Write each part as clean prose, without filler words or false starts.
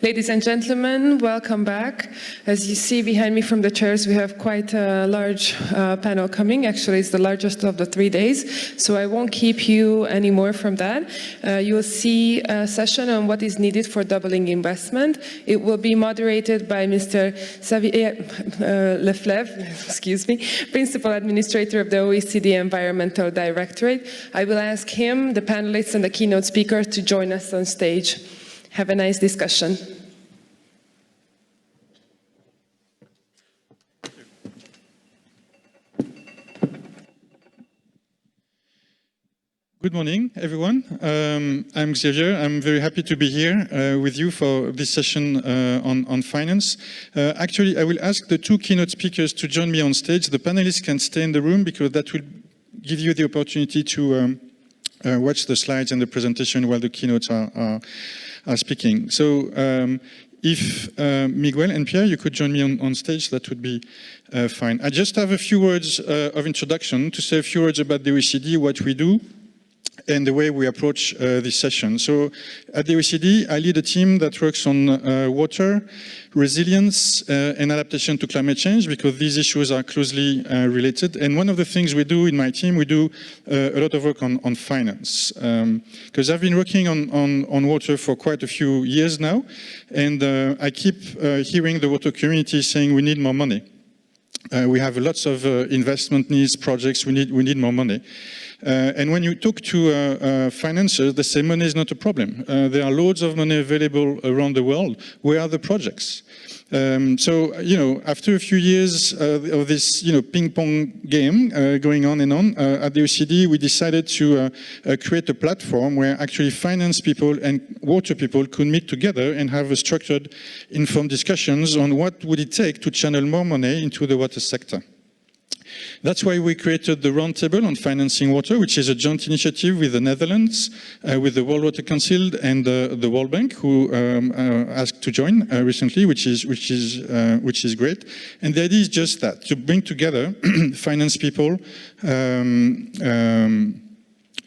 Ladies and gentlemen, welcome back. As you see behind me from the chairs, we have quite a large panel coming. Actually, it's the largest of the 3 days, so I won't keep you anymore from that. You'll see a session on what is needed for doubling investment. It will be moderated by Mr. Xavier Leflevre, excuse me, Principal Administrator of the OECD Environmental Directorate. I will ask him, the panelists and the keynote speaker to join us on stage. Have a nice discussion. Good morning, everyone. I'm Xavier. I'm very happy to be here with you for this session on finance. Actually, I will ask the two keynote speakers to join me on stage. The panelists can stay in the room because that will give you the opportunity to watch the slides and the presentation while the keynotes are speaking. So if Miguel and Pierre, you could join me on stage, that would be fine. I just have a few words of introduction to say a few words about the OECD, what we do, and the way we approach this session. So at the OECD, I lead a team that works on water, resilience, and adaptation to climate change, because these issues are closely related. And one of the things we do in my team, we do a lot of work on finance. Because I've been working on water for quite a few years now, and I keep hearing the water community saying we need more money. We have lots of investment needs, projects, we need more money. And when you talk to financiers, they say money is not a problem. There are loads of money available around the world. Where are the projects? So, after a few years of this, ping-pong game going on and on, at the OECD, we decided to create a platform where actually finance people and water people could meet together and have a structured, informed discussions on what would it take to channel more money into the water sector. That's why we created the Roundtable on Financing Water, which is a joint initiative with the Netherlands, with the World Water Council and the World Bank, who asked to join recently, which is great. And the idea is just that, to bring together finance people,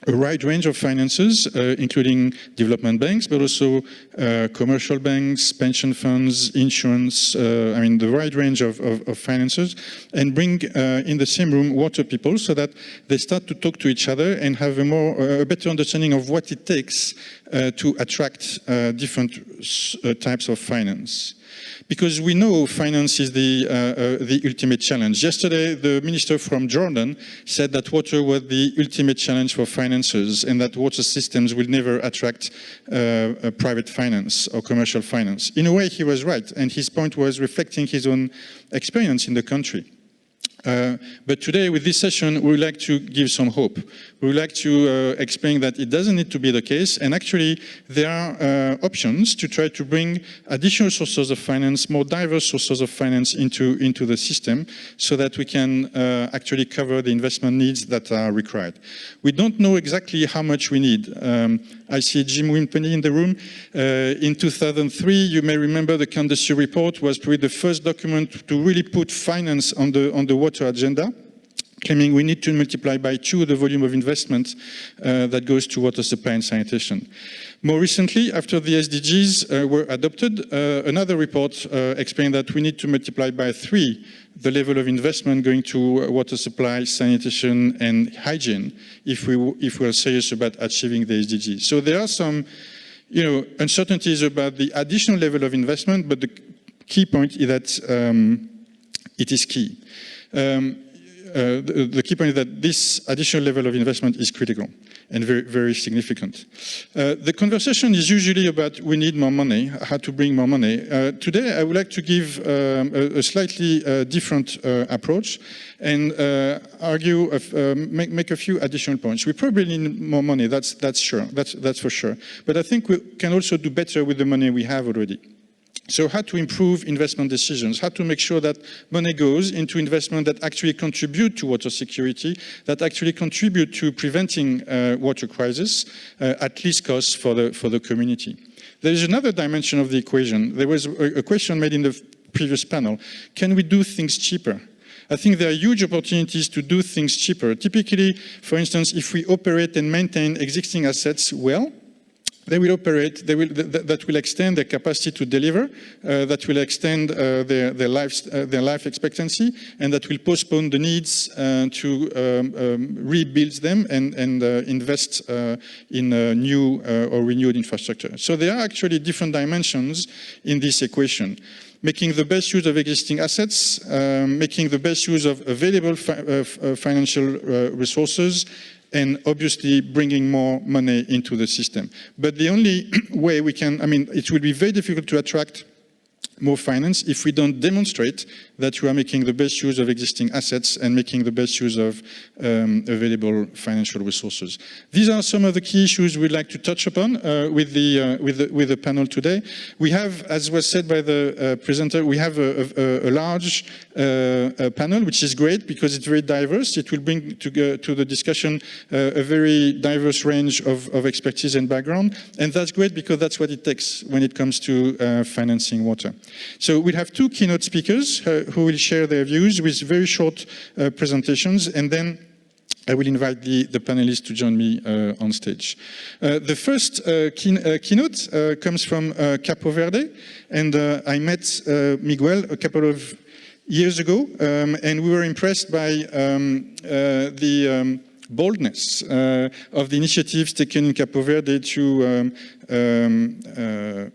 a wide range of finances, including development banks, but also commercial banks, pension funds, insurance, the wide range of finances, and bring in the same room water people so that they start to talk to each other and have a better understanding of what it takes to attract different types of finance. Because we know finance is the ultimate challenge. Yesterday, the minister from Jordan said that water was the ultimate challenge for financiers and that water systems will never attract private finance or commercial finance. In a way, he was right, and his point was reflecting his own experience in the country. But today, with this session, we would like to give some hope. We would like to explain that it doesn't need to be the case, and actually there are options to try to bring additional sources of finance, more diverse sources of finance into the system, so that we can actually cover the investment needs that are required. We don't know exactly how much we need. I see Jim Wimpeny in the room. In 2003, you may remember the Candace report was probably the first document to really put finance on the water agenda, claiming we need to multiply by 2 the volume of investment that goes to water supply and sanitation. More recently, after the SDGs were adopted, another report explained that we need to multiply by 3 the level of investment going to water supply, sanitation, and hygiene if we're serious about achieving the SDGs. So there are some, uncertainties about the additional level of investment, but the key point is that it is key. The key point is that this additional level of investment is critical and very, very significant. The conversation is usually about we need more money, how to bring more money. Today, I would like to give a slightly different approach and make a few additional points. We probably need more money, that's for sure. But I think we can also do better with the money we have already. So how to improve investment decisions, how to make sure that money goes into investment that actually contribute to water security, that actually contribute to preventing water crisis at least cost for the community. There is another dimension of the equation. There was a question made in the previous panel. Can we do things cheaper? I think there are huge opportunities to do things cheaper. Typically, for instance, if we operate and maintain existing assets well, they will operate, that will extend their capacity to deliver, that will extend their life expectancy, and that will postpone the needs to rebuild them and invest in new or renewed infrastructure. So there are actually different dimensions in this equation. Making the best use of existing assets, making the best use of available financial resources, and obviously bringing more money into the system. But the only way we can, it will be very difficult to attract more finance if we don't demonstrate that we are making the best use of existing assets and making the best use of available financial resources. These are some of the key issues we'd like to touch upon with the panel today. We have, as was said by the presenter, we have a large panel, which is great because it's very diverse. It will bring to the discussion a very diverse range of expertise and background, and that's great because that's what it takes when it comes to financing water. So we'll have two keynote speakers who will share their views with very short presentations, and then I will invite the panelists to join me on stage. The first keynote comes from Capo Verde, and I met Miguel a couple of years ago, and we were impressed by the boldness of the initiatives taken in Capo Verde to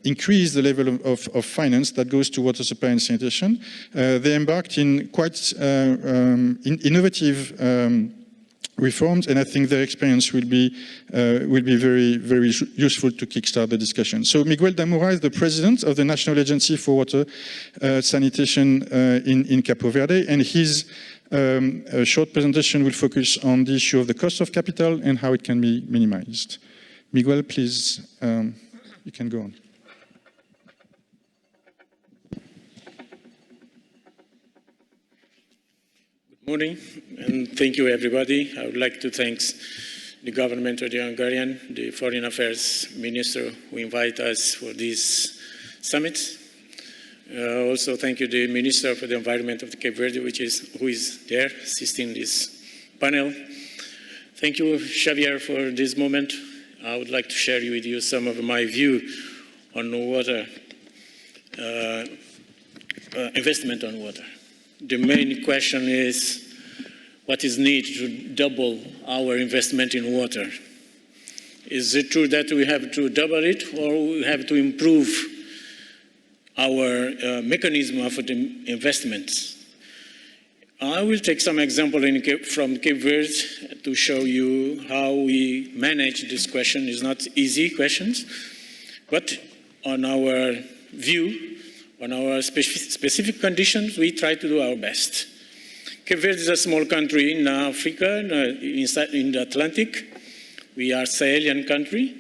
increase the level of finance that goes to water supply and sanitation. They embarked in quite innovative reforms, and I think their experience will be very, very useful to kickstart the discussion. So Miguel Damura is the president of the National Agency for Water Sanitation in Capo Verde, and his a short presentation will focus on the issue of the cost of capital and how it can be minimized. Miguel, please, you can go on. Good morning, and thank you, everybody. I would like to thank the government of the Hungarian, the Foreign Affairs Minister, who invite us for this summit. Also, thank you, the Minister for the Environment of the Cape Verde, who is there assisting this panel. Thank you, Xavier, for this moment. I would like to share with you some of my view on water, investment on water. The main question is, what is needed to double our investment in water? Is it true that we have to double it, or we have to improve our mechanism of the investments? I will take some example from Cape Verde to show you how we manage this question. It's not easy questions, but on our view, on our specific conditions, we try to do our best. Cape Verde is a small country in Africa, in the Atlantic. We are a Sahelian country,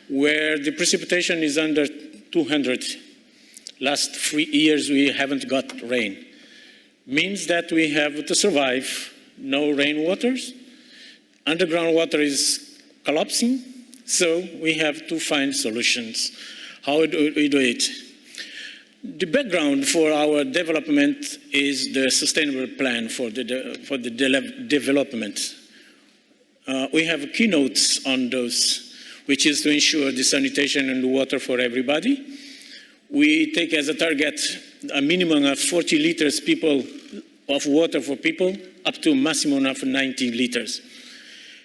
where the precipitation is under 200. Last 3 years, we haven't got rain. Means that we have to survive. No rainwaters. Underground water is collapsing, so we have to find solutions. How do we do it? The background for our development is the sustainable plan for the development. We have keynotes on those, which is to ensure the sanitation and the water for everybody. We take as a target a minimum of 40 liters of water for people, up to a maximum of 90 liters.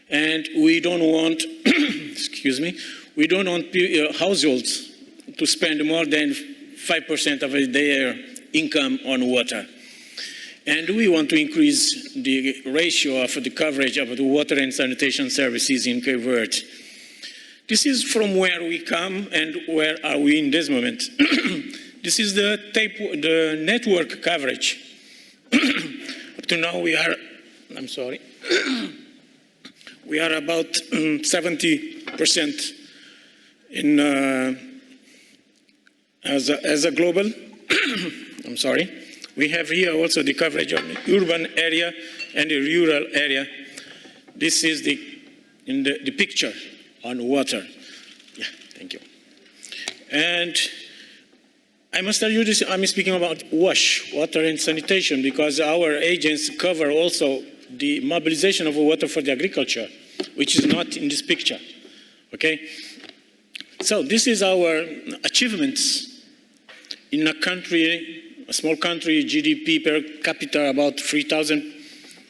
And we don't want, excuse me, we don't want households to spend more than 5% of their income on water. And we want to increase the ratio of the coverage of the water and sanitation services in Cape Verde. This is from where we come and where are we in this moment. This is the network coverage. Up to now we are, I'm sorry, we are about 70% in as a global. I'm sorry. We have here also the coverage of the urban area and the rural area. This is the picture on water. Yeah, thank you. And I must tell you this, I'm speaking about WASH, water and sanitation, because our agents cover also the mobilization of water for the agriculture, which is not in this picture, okay? So this is our achievements in a country, a small country, GDP per capita about 3,000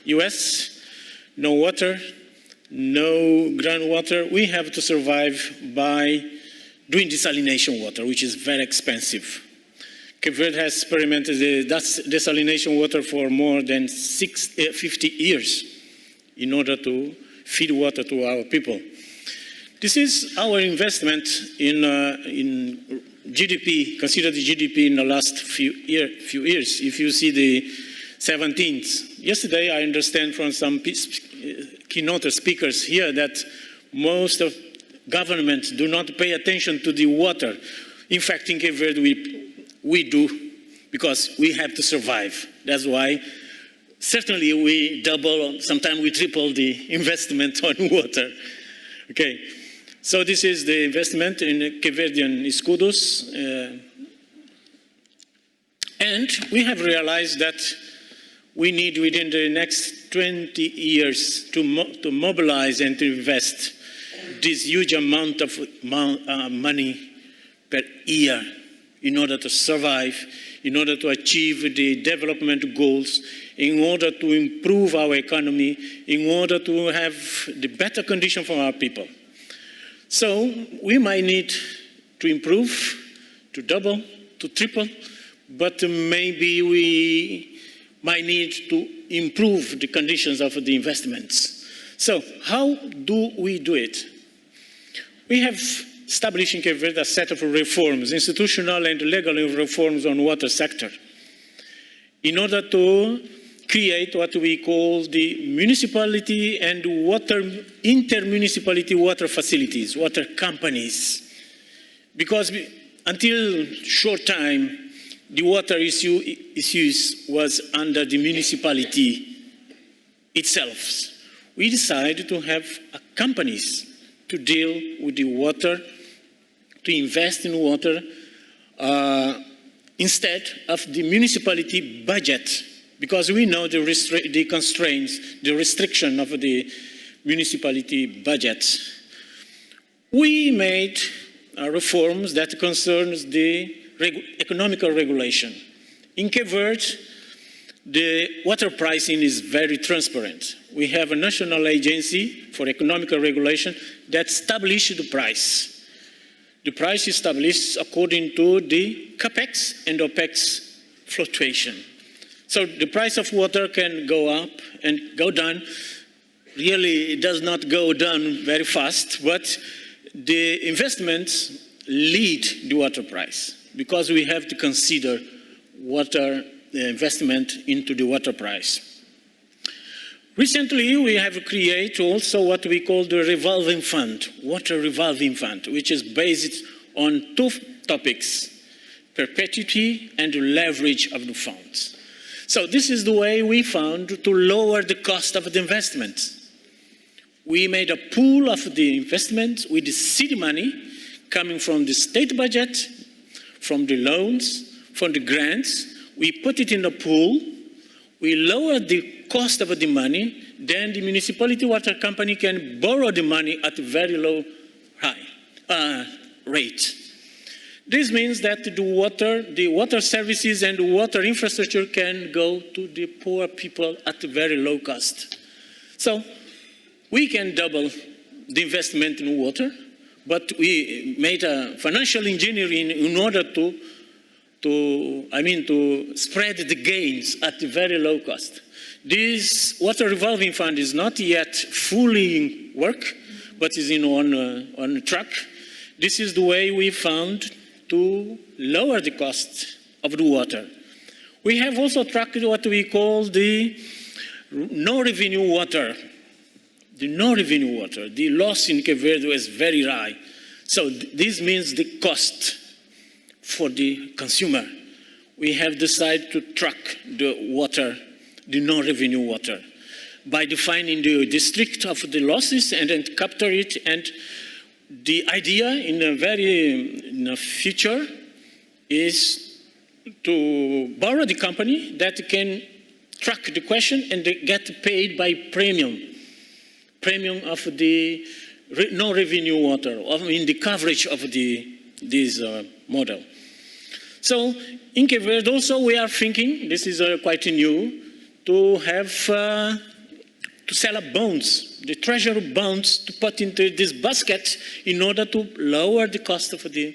US, no water, no groundwater. We have to survive by doing desalination water, which is very expensive. Cape Verde has experimented desalination water for more than 50 years in order to feed water to our people. This is our investment in GDP, consider the GDP in the last few years. If you see the 17th, yesterday I understand from some keynote speakers here that most of governments do not pay attention to the water. In fact, in Cape Verde, we do, because we have to survive. That's why certainly we double, sometimes we triple the investment on water. Okay, so this is the investment in Cape Verdean escudos. And we have realized that we need within the next 20 years to mobilize and to invest this huge amount of money per year in order to survive, in order to achieve the development goals, in order to improve our economy, in order to have the better condition for our people. So we might need to improve, to double, to triple, but maybe we might need to improve the conditions of the investments. So how do we do it? We have established in Cape Verde a set of reforms, institutional and legal reforms on water sector, in order to create what we call the municipality and inter-municipality water facilities, water companies. Because until short time, the water issues was under the municipality itself. We decided to have companies to deal with the water, to invest in water, instead of the municipality budget, because we know the constraints, the restriction of the municipality budget. We made reforms that concerns the economical regulation. In Cape Verde, the water pricing is very transparent. We have a national agency for economical regulation that establishes the price. The price is established according to the CAPEX and OPEX fluctuation. So the price of water can go up and go down. Really, it does not go down very fast, but the investments lead the water price, because we have to consider water investment into the water price. Recently, we have created also what we call the revolving fund, water revolving fund, which is based on two topics, perpetuity and leverage of the funds. So this is the way we found to lower the cost of the investment. We made a pool of the investment with the city money coming from the state budget, from the loans, from the grants. We put it in a pool. We lowered the cost of the money. Then the municipality water company can borrow the money at a very low rate. This means that the water services and the water infrastructure can go to the poor people at a very low cost. So we can double the investment in water, but we made a financial engineering in order to spread the gains at a very low cost. This water revolving fund is not yet fully in work, but is on track. This is the way we found to lower the cost of the water. We have also tracked what we call the no-revenue water. The no-revenue water, the loss in Cape Verde was very high. So this means the cost for the consumer. We have decided to track the water, the non-revenue water, by defining the district of the losses and then capture it. And the idea in the future is to borrow the company that can track the question and they get paid by premium of the no revenue water, in the coverage of this model. So in Cape Verde also we are thinking, this is quite new, to have to sell up bonds, the treasury bonds, to put into this basket in order to lower the cost of the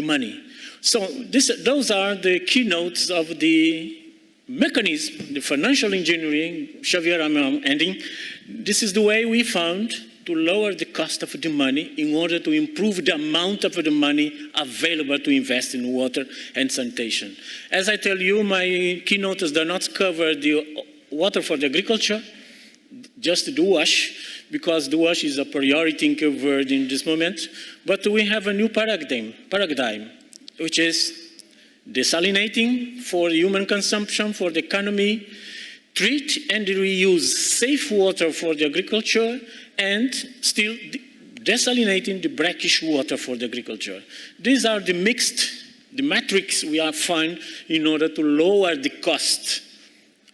money. So those are the keynotes of the mechanism, the financial engineering. Xavier, I'm ending. This is the way we found to lower the cost of the money in order to improve the amount of the money available to invest in water and sanitation. As I tell you, my keynotes do not cover the water for the agriculture, just the wash, because the wash is a priority in Cape Verde in this moment. But we have a new paradigm, which is desalinating for human consumption, for the economy, treat and reuse safe water for the agriculture, and still desalinating the brackish water for the agriculture. These are the metrics we have found in order to lower the cost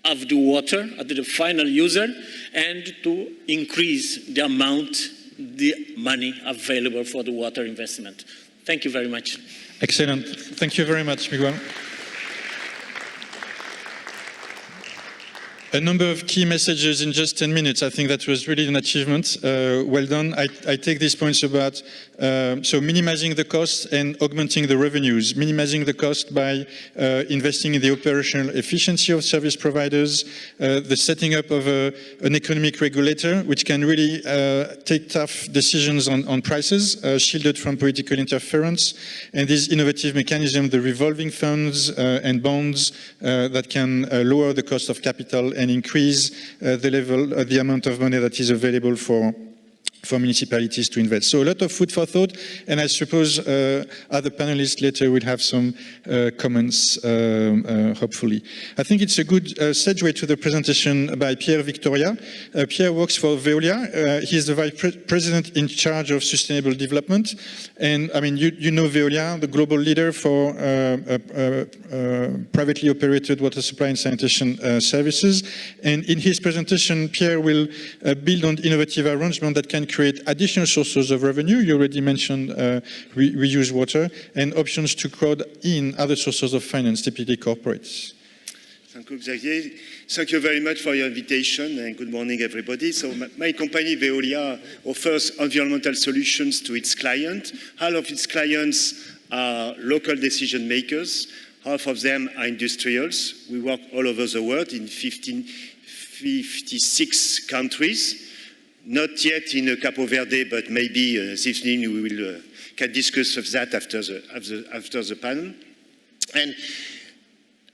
of the water at the final user and to increase the amount, the money available for the water investment. Thank you very much. Excellent. Thank you very much, Miguel. A number of key messages in just 10 minutes. I think that was really an achievement. Well done. I take these points about so minimizing the costs and augmenting the revenues. Minimizing the cost by investing in the operational efficiency of service providers, the setting up of an economic regulator, which can really take tough decisions on prices, shielded from political interference, and this innovative mechanism, the revolving funds and bonds that can lower the cost of capital and increase the amount of money that is available for municipalities to invest. So a lot of food for thought, and I suppose other panelists later will have some comments, hopefully. I think it's a good segue to the presentation by Pierre Victoria. Pierre works for Veolia. He is the Vice President in charge of Sustainable Development. And I mean, you know Veolia, the global leader for privately operated water supply and sanitation services. And in his presentation, Pierre will build on innovative arrangement that can create additional sources of revenue. You already mentioned reuse water and options to crowd in other sources of finance, typically corporates. Thank you, Xavier. Thank you very much for your invitation and good morning, everybody. So my company, Veolia, offers environmental solutions to its clients. Half of its clients are local decision makers. Half of them are industrials. We work all over the world in 56 countries. Not yet in Cape Verde, but maybe this evening we can discuss of that after the panel. And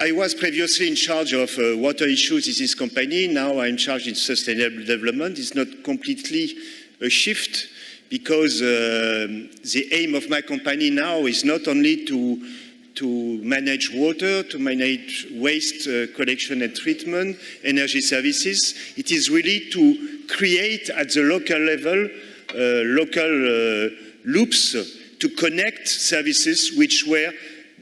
I was previously in charge of water issues in this company. Now I'm in charge in sustainable development. It's not completely a shift because the aim of my company now is not only to manage water, to manage waste collection and treatment, energy services. It is really to create at the local level, local loops to connect services which were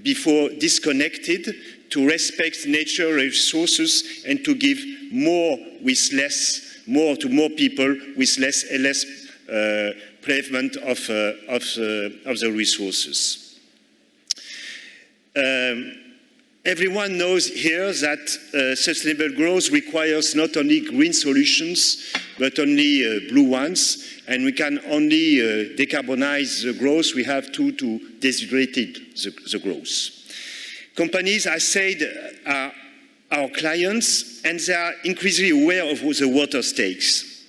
before disconnected, to respect nature resources and to give more with less, more to more people with less pavement of the resources. Everyone knows here that sustainable growth requires not only green solutions, but only blue ones. And we can only decarbonize the growth we have to desaturate the growth. Companies, I said, are our clients, and they are increasingly aware of the water stakes.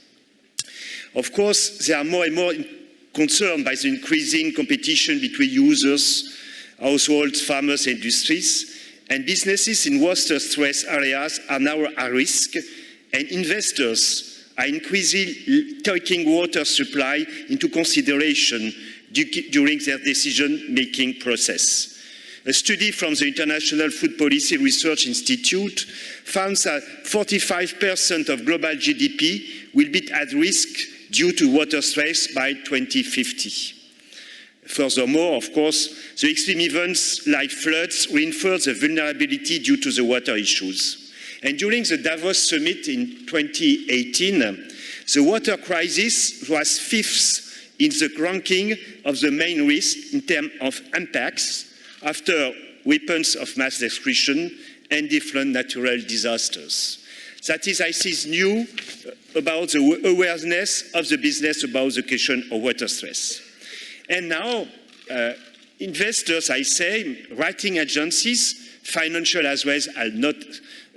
Of course, they are more and more concerned by the increasing competition between users, households, farmers, industries, and businesses in water-stressed areas are now at risk, and investors are increasingly taking water supply into consideration during their decision-making process. A study from the International Food Policy Research Institute found that 45% of global GDP will be at risk due to water stress by 2050. Furthermore, of course, the extreme events like floods reinforce the vulnerability due to the water issues. And during the Davos summit in 2018, the water crisis was fifth in the ranking of the main risks in terms of impacts after weapons of mass destruction and different natural disasters. That is, I think, is new about the awareness of the business about the question of water stress. And now, investors, I say, rating agencies, financial as well as not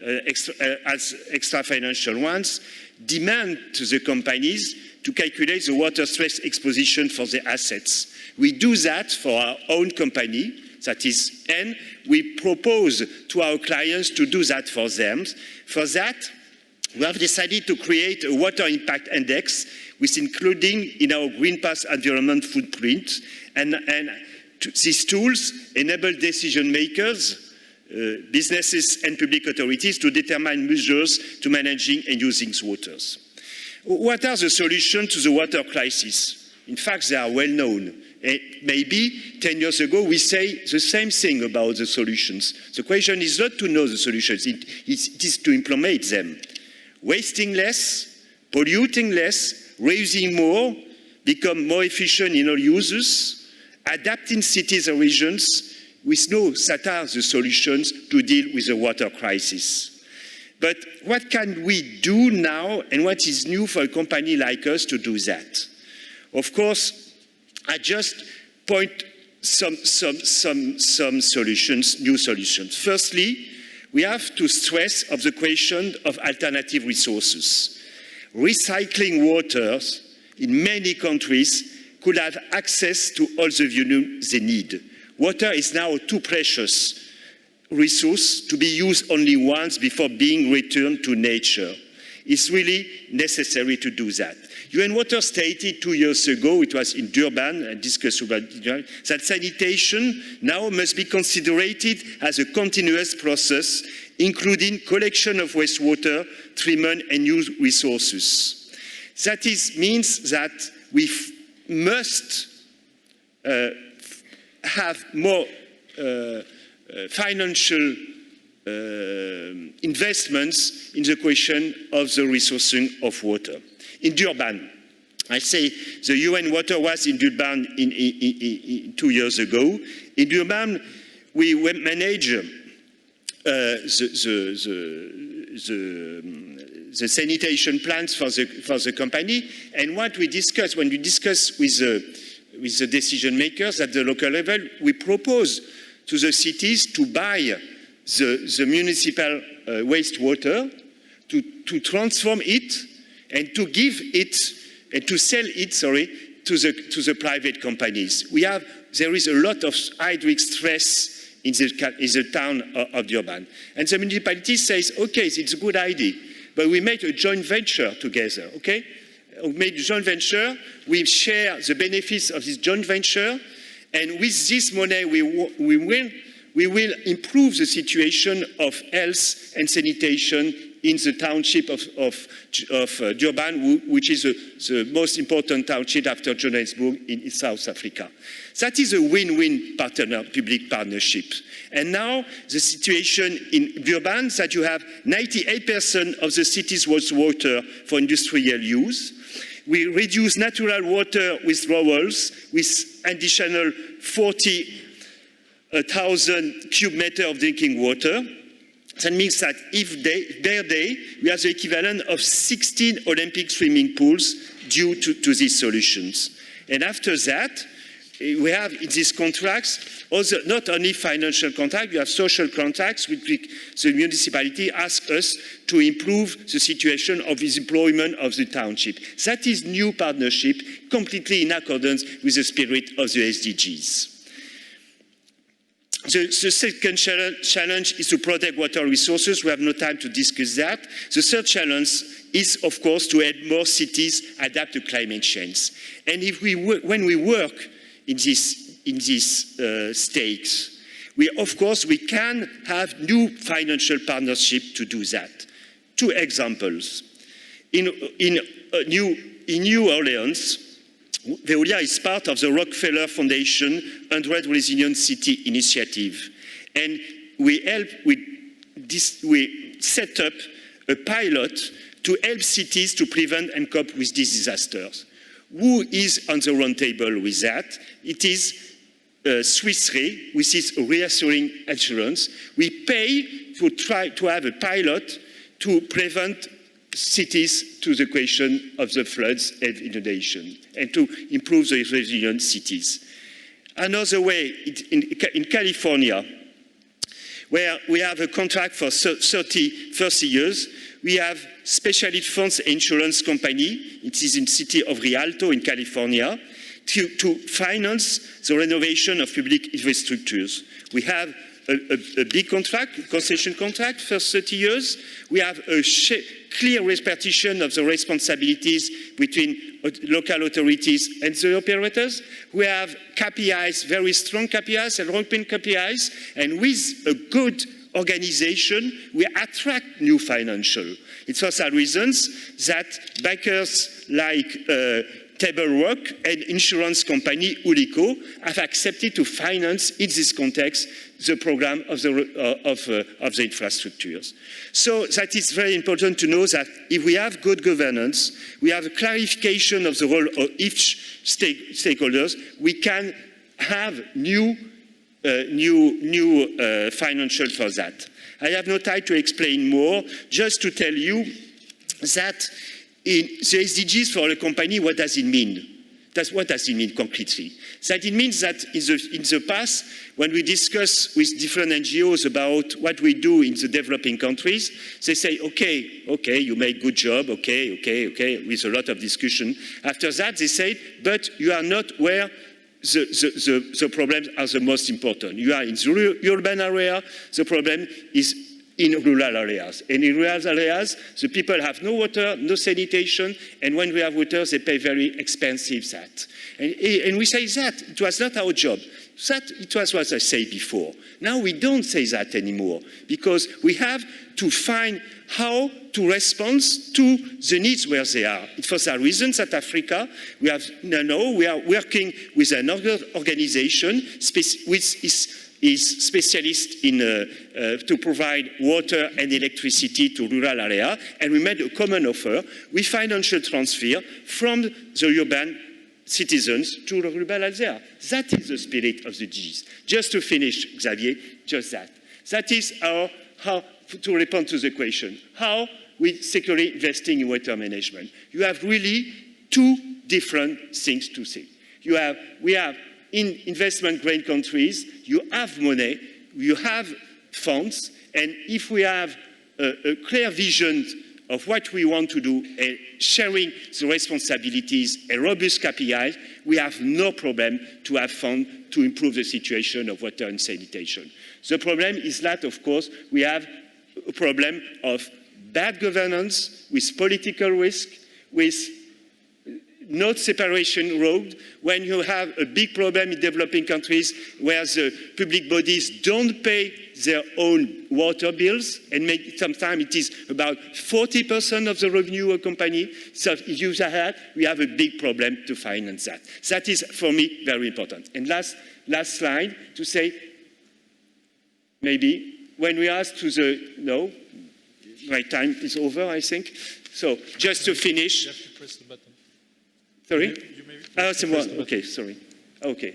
as extra financial ones, demand to the companies to calculate the water stress exposition for their assets. We do that for our own company, that is, and we propose to our clients to do that for them. For that, we have decided to create a water impact index, with including in our Green Path environment footprint, and these tools enable decision makers, businesses and public authorities to determine measures to managing and using waters. What are the solutions to the water crisis? In fact, they are well known. Maybe 10 years ago we say the same thing about the solutions. The question is not to know the solutions, it is to implement them. Wasting less, polluting less, reusing more, become more efficient in all uses, adapting cities and regions. We know that are the solutions to deal with the water crisis. But what can we do now, and what is new for a company like us to do that? Of course, I just point some solutions, new solutions. Firstly, we have to stress of the question of alternative resources. Recycling waters in many countries could have access to all the volume they need. Water is now too precious resource to be used only once before being returned to nature. It's really necessary to do that. UN Water stated 2 years ago, it was in Durban, and discussed about that sanitation now must be considered as a continuous process, including collection of wastewater, treatment, and new resources. That means that we must have more financial investments in the question of the resourcing of water. In Durban, I say the UN Water was in Durban 2 years ago. In Durban, we manage the sanitation plans for the company. And what we discuss, when we discuss with the decision makers at the local level, we propose to the cities to buy the municipal wastewater, to transform it, and to give it, and to sell it, to the private companies. There is a lot of hydric stress in the town of Durban. And the municipality says, okay, it's a good idea, but we make a joint venture together, okay? We made a joint venture, we share the benefits of this joint venture, and with this money we will improve the situation of health and sanitation in the township of Durban, which is the most important township after Johannesburg in South Africa. That is a win-win public partnership. And now the situation in Durban is that you have 98% of the city's wastewater for industrial use. We reduce natural water withdrawals with additional 40,000 cubic meters of drinking water. That means that per day, we have the equivalent of 16 Olympic swimming pools due to these solutions. And after that, we have in these contracts, also not only financial contracts, we have social contracts, which the municipality asks us to improve the situation of the employment of the township. That is new partnership, completely in accordance with the spirit of the SDGs. The second challenge is to protect water resources. We have no time to discuss that. The third challenge is, of course, to help more cities adapt to climate change. And when we work in these stakes, of course, we can have new financial partnership to do that. 2 examples. In New Orleans, Veolia is part of the Rockefeller Foundation 100 Resilient City initiative. And we set up a pilot to help cities to prevent and cope with these disasters. Who is on the round table with that? It is Swiss Re, which is a reassuring insurance. We pay to try to have a pilot to prevent cities to the question of the floods and inundation and to improve the resilient cities. Another way, in California, where we have a contract for 30 years, we have specialist funds insurance company, it is in the city of Rialto in California, to finance the renovation of public infrastructures. We have a big contract, concession contract for 30 years. We have a clear repartition of the responsibilities between local authorities and the operators. We have KPIs, very strong KPIs and European KPIs, and with a good organization, we attract new financial. It's for some reasons that bankers like Tablewalk and insurance company Ulico have accepted to finance in this context the program of the infrastructures. So that is very important to know that if we have good governance, we have a clarification of the role of each stakeholders, we can have new financial for that. I have no time to explain more, just to tell you that in the SDGs for a company, what does it mean? What does it mean concretely? That it means that in the past, when we discuss with different NGOs about what we do in the developing countries, they say, okay, you make good job, okay, with a lot of discussion. After that, they say, but you are not where the problems are the most important. You are in the urban area, the problem is in rural areas. And in rural areas, the people have no water, no sanitation, and when we have water, they pay very expensive that. And we say that, it was not our job. That it was what I said before. Now we don't say that anymore, because we have to find how to respond to the needs where they are. For that reason, at Africa, we are working with another organization which is specialist in to provide water and electricity to rural area, and we made a common offer with financial transfer from the urban citizens to the rural area. That is the spirit of the Gs. Just to finish, Xavier, just that. That is how to respond to the question, how we securely investing in water management. You have really two different things to say. We have in investment-grade countries, you have money, you have funds, and if we have a clear vision of what we want to do and sharing the responsibilities and robust KPIs, we have no problem to have fund to improve the situation of water and sanitation. The problem is that, of course, we have a problem of bad governance, with political risk, with not separation road, when you have a big problem in developing countries where the public bodies don't pay their own water bills, and sometimes it is about 40% of the revenue of a company. So if you have that, we have a big problem to finance that. That is, for me, very important. And last slide, to say, maybe, when we ask to the, no, my time is over, I think. So, just to finish. You have to press the button. Sorry? You may okay, sorry. Okay.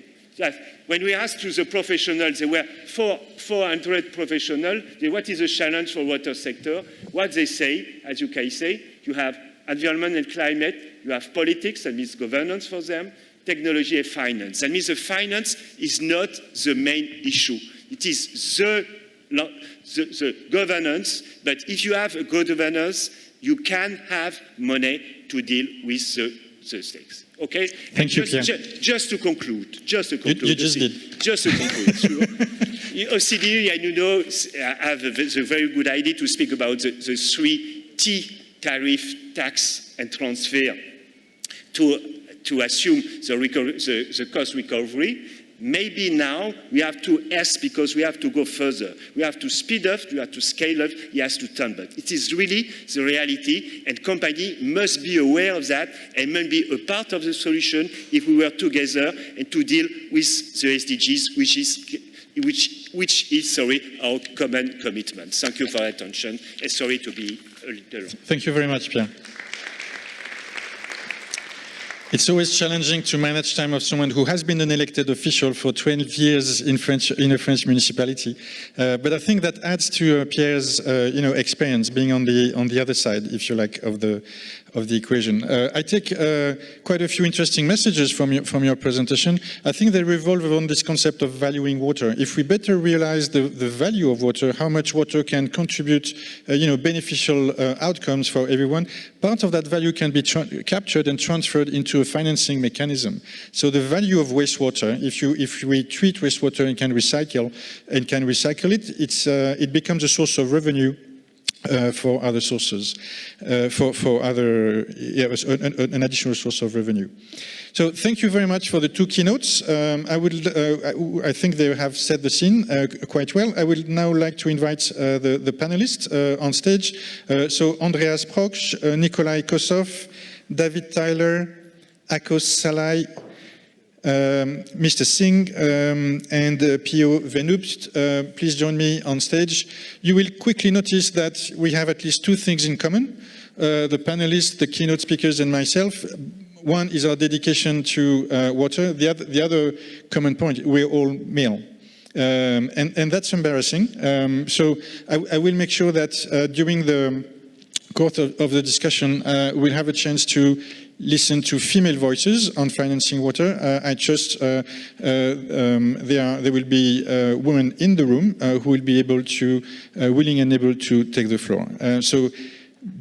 When we asked to the professionals, there were 400 professionals, what is the challenge for water sector? What they say, as you can say, you have environment and climate, you have politics, that means governance for them, technology and finance. That means the finance is not the main issue. It is the governance, but if you have a good governance, you can have money to deal with the stakes. Okay? Thank you, Pierre. Just to conclude. You just did. Just to conclude. OCDE, I have a very good idea to speak about the 3 T, tariff, tax, and transfer, to assume the cost recovery. Maybe now we have to S, because we have to go further. We have to speed up, we have to scale up, he has to turn back. It is really the reality, and company must be aware of that and must be a part of the solution if we work together and to deal with the SDGs, which is our common commitment. Thank you for your attention, and sorry to be a little long. Thank you very much, Pierre. It's always challenging to manage time of someone who has been an elected official for 12 years in a French municipality. But I think that adds to Pierre's experience being on the other side, if you like, of the equation. I take quite a few interesting messages from your presentation. I think they revolve around this concept of valuing water. If we better realize the value of water, how much water can contribute beneficial outcomes for everyone, part of that value can be captured and transferred into a financing mechanism. So the value of wastewater, if we treat wastewater and can recycle it, it becomes a source of revenue for other sources, an additional source of revenue. So thank you very much for the two keynotes. I think they have set the scene quite well. I would now like to invite the panelists on stage. So Andreas Proksch, Nikolai Kosov, David Tyler, Akos Salai, Mr. Singh and Pio Venoopt, please join me on stage. You will quickly notice that we have at least two things in common. The panelists, the keynote speakers and myself. One is our dedication to water. The other common point, we're all male. And that's embarrassing. So I will make sure that during the course of the discussion, we'll have a chance to listen to female voices on financing water. I trust there will be women in the room who will be able to, willing and able to take the floor. So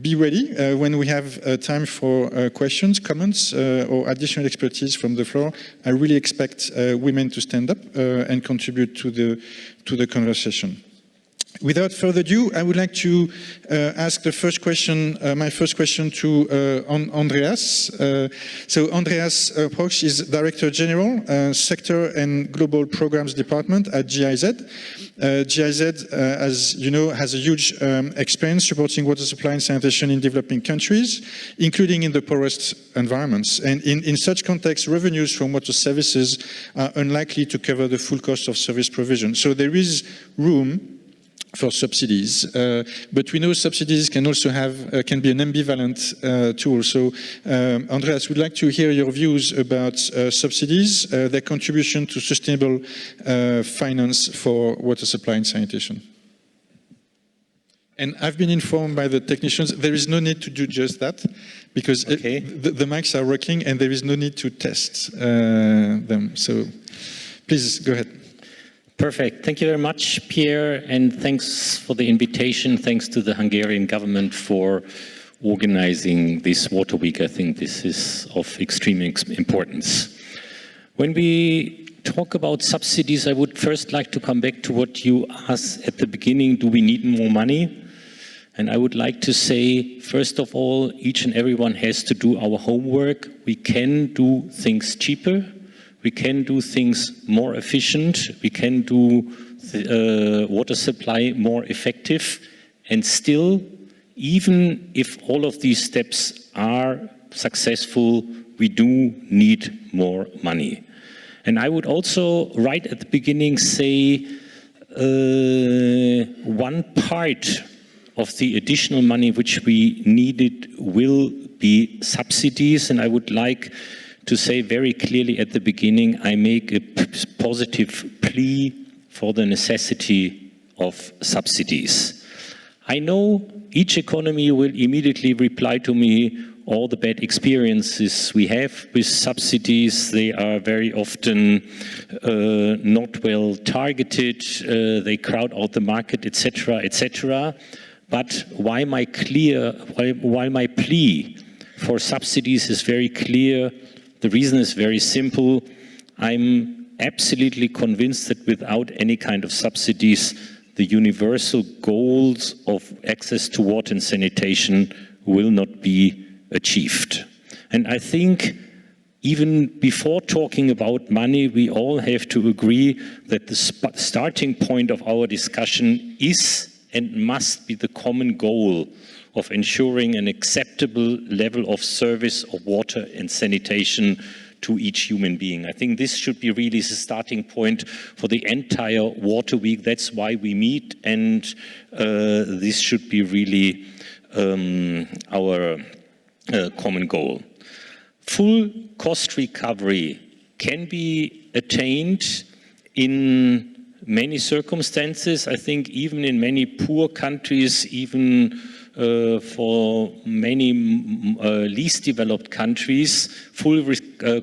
be ready when we have time for questions, comments, or additional expertise from the floor. I really expect women to stand up and contribute to the conversation. Without further ado, I would like to ask the first question, my first question to Andreas. So Andreas Proksch is Director General, Sector and Global Programs Department at GIZ. GIZ, as you know, has a huge experience supporting water supply and sanitation in developing countries, including in the poorest environments. And in such context, revenues from water services are unlikely to cover the full cost of service provision. So there is room for subsidies, but we know subsidies can also can be an ambivalent tool. So, Andreas, we'd like to hear your views about subsidies, their contribution to sustainable finance for water supply and sanitation. And I've been informed by the technicians there is no need to do just that, because the mics are working and there is no need to test them. So, please go ahead. Perfect. Thank you very much, Pierre, and thanks for the invitation. Thanks to the Hungarian government for organizing this Water Week. I think this is of extreme importance. When we talk about subsidies, I would first like to come back to what you asked at the beginning. Do we need more money? And I would like to say, first of all, each and everyone has to do our homework. We can do things cheaper. We can do things more efficient. We can do water supply more effective. And still, even if all of these steps are successful, we do need more money. And I would also, right at the beginning, say one part of the additional money which we needed will be subsidies. And I would like to say very clearly at the beginning, I make a positive plea for the necessity of subsidies. I know each economy will immediately reply to me all the bad experiences we have with subsidies. They are very often not well targeted, they crowd out the market, etc., etc. But why my plea for subsidies is very clear. The reason is very simple. I'm absolutely convinced that without any kind of subsidies, the universal goals of access to water and sanitation will not be achieved. And I think even before talking about money, we all have to agree that the starting point of our discussion is and must be the common goal of ensuring an acceptable level of service of water and sanitation to each human being. I think this should be really the starting point for the entire Water Week. That's why we meet, and this should be really our common goal. Full cost recovery can be attained in many circumstances. I think even in many poor countries, even for many least developed countries, full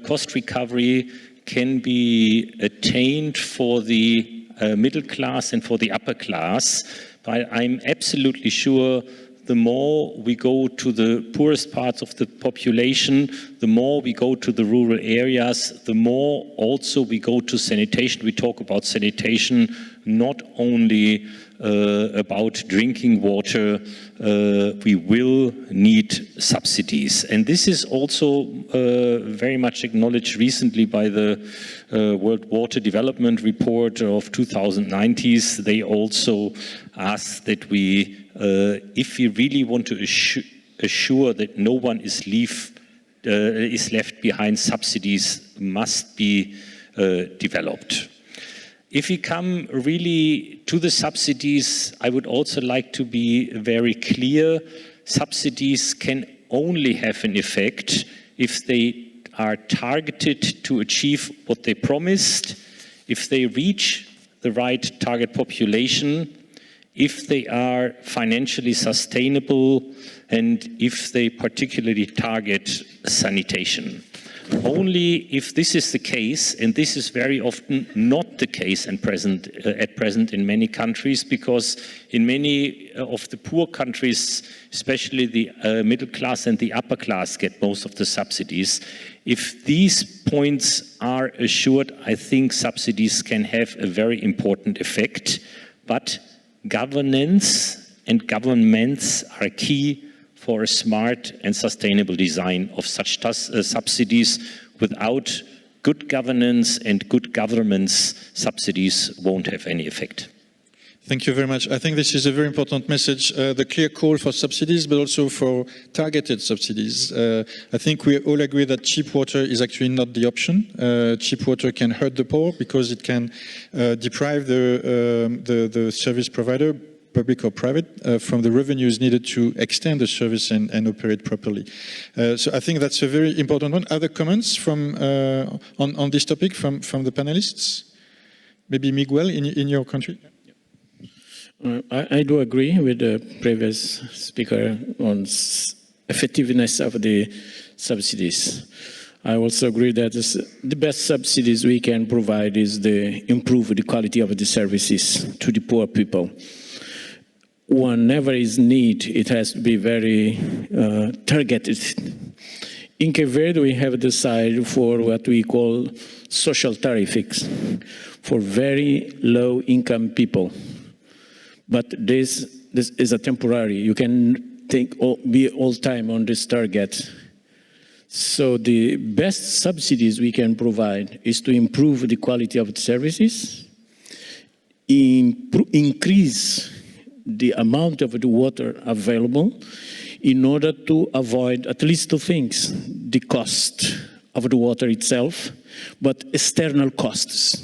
cost recovery can be attained for the middle class and for the upper class. But I'm absolutely sure the more we go to the poorest parts of the population, the more we go to the rural areas, the more also we go to sanitation. We talk about sanitation, not only about drinking water. We will need subsidies. And this is also very much acknowledged recently by the World Water Development Report of 2019. They also asked that we, if we really want to assure that no one is left behind, subsidies must be developed. If we come really to the subsidies, I would also like to be very clear. Subsidies can only have an effect if they are targeted to achieve what they promised, if they reach the right target population, if they are financially sustainable, and if they particularly target sanitation. Only if this is the case, and this is very often not the case at present in many countries, because in many of the poor countries, especially the middle class and the upper class get most of the subsidies. If these points are assured, I think subsidies can have a very important effect, but governance and governments are key for a smart and sustainable design of such subsidies. Without good governance and good governments, subsidies won't have any effect. Thank you very much. I think this is a very important message, the clear call for subsidies, but also for targeted subsidies. I think we all agree that cheap water is actually not the option. Cheap water can hurt the poor because it can deprive the service provider, public or private, from the revenues needed to extend the service and operate properly. So I think that's a very important one. Other comments from on this topic from the panelists? Maybe Miguel in your country? I do agree with the previous speaker on effectiveness of the subsidies. I also agree that the best subsidies we can provide is the improve the quality of the services to the poor people. Whenever is need, it has to be very targeted. In Cape Verde, we have decided for what we call social tariffs for very low income people. But this is a temporary. You can be all time on this target. So the best subsidies we can provide is to improve the quality of the services, increase the amount of the water available in order to avoid at least two things: the cost of the water itself, but external costs.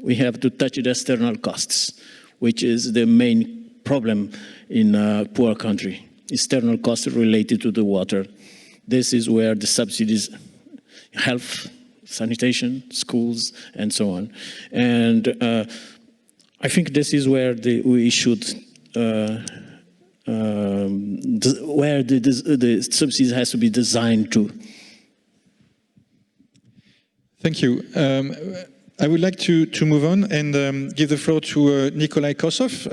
We have to touch the external costs, which is the main problem in a poor country, external costs related to the water. This is where the subsidies, health, sanitation, schools, and so on. And I think this is where we should, where the subsidies has to be designed to. Thank you. I would like to move on and give the floor to Nikolai Kosov.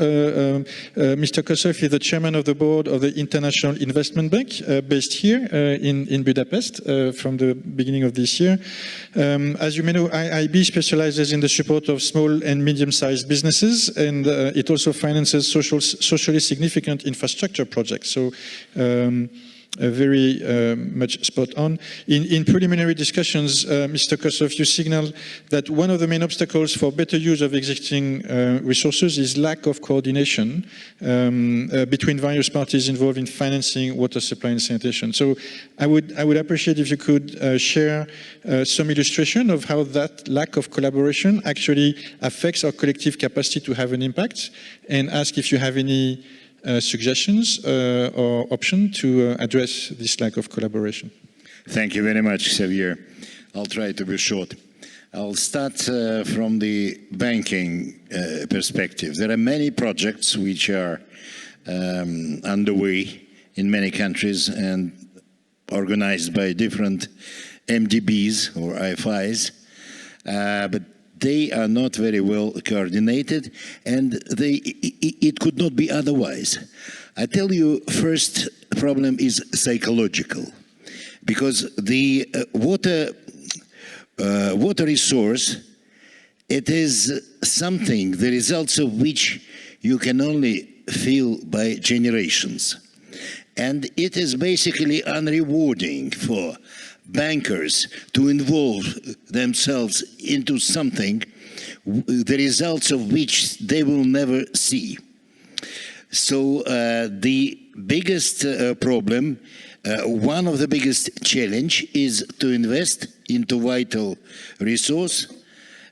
Mr. Kosov is the chairman of the board of the International Investment Bank, based here in Budapest from the beginning of this year. As you may know, IIB specializes in the support of small and medium-sized businesses, and it also finances socially significant infrastructure projects. So. Very much spot on. In preliminary discussions, Mr. Kosov, you signaled that one of the main obstacles for better use of existing resources is lack of coordination between various parties involved in financing water supply and sanitation. So I would appreciate if you could share some illustration of how that lack of collaboration actually affects our collective capacity to have an impact, and ask if you have any suggestions or option to address this lack of collaboration. Thank you very much, Xavier. I'll try to be short. I'll start from the banking perspective. There are many projects which are underway in many countries and organized by different MDBs or IFIs, but they are not very well coordinated, and it could not be otherwise. I tell you, first problem is psychological, because the water resource, it is something, the results of which you can only feel by generations. And it is basically unrewarding for bankers to involve themselves into something, the results of which they will never see. So the biggest problem, one of the biggest challenge is to invest into vital resource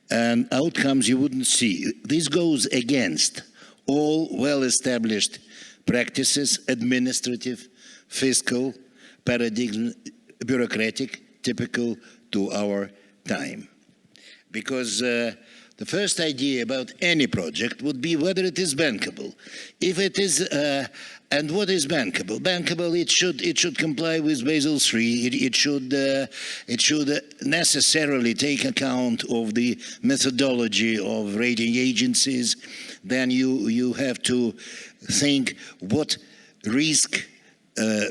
and outcomes you wouldn't see. This goes against all well-established practices, administrative, fiscal, paradigm, bureaucratic, typical to our time. Because the first idea about any project would be whether it is bankable. If it is, and what is bankable? Bankable, it should comply with Basel III. It should necessarily take account of the methodology of rating agencies. Then you have to think what risk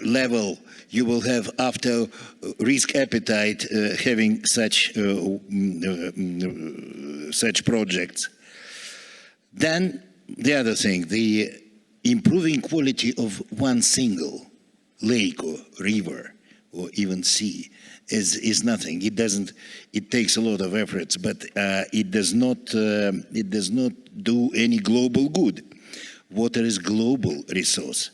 level you will have after risk appetite having such projects. Then the other thing, the improving quality of one single lake or river or even sea is nothing. It takes a lot of efforts, but it does not do any global good. Water is global resource,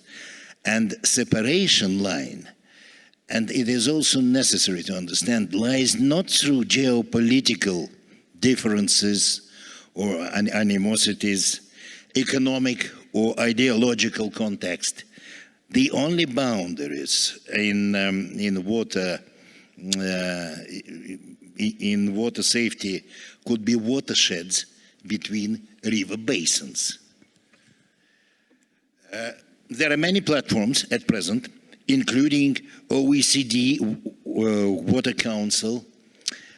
and separation line, and it is also necessary to understand, lies not through geopolitical differences or animosities, economic or ideological context. The only boundaries in water safety could be watersheds between river basins. There are many platforms at present, including OECD, Water Council,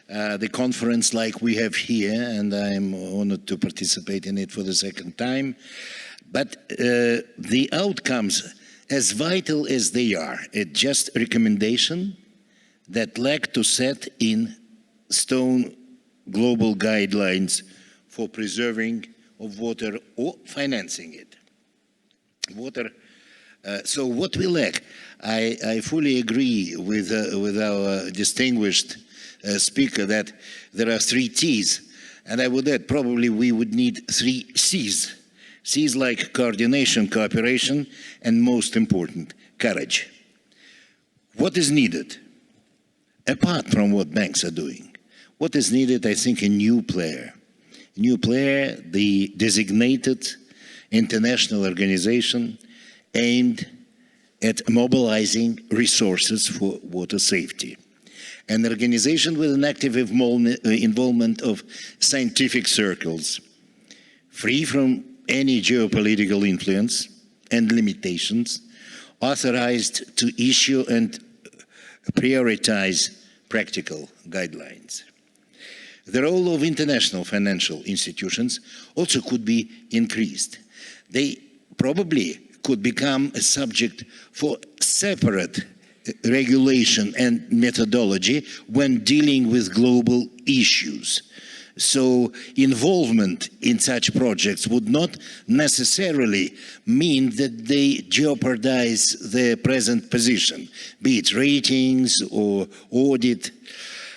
the conference like we have here, and I'm honored to participate in it for the second time. But the outcomes, as vital as they are, it's just a recommendation that lack to set in stone global guidelines for preserving of water or financing it. So what we lack, I fully agree with our distinguished speaker that there are 3 T's, and I would add probably we would need 3 C's. C's like coordination, cooperation, and most important, courage. What is needed, apart from what banks are doing? What is needed, I think, a new player. A new player, the designated international organization aimed at mobilizing resources for water safety. An organization with an active involvement of scientific circles, free from any geopolitical influence and limitations, authorized to issue and prioritize practical guidelines. The role of international financial institutions also could be increased. They probably could become a subject for separate regulation and methodology when dealing with global issues. So involvement in such projects would not necessarily mean that they jeopardize their present position, be it ratings or audit.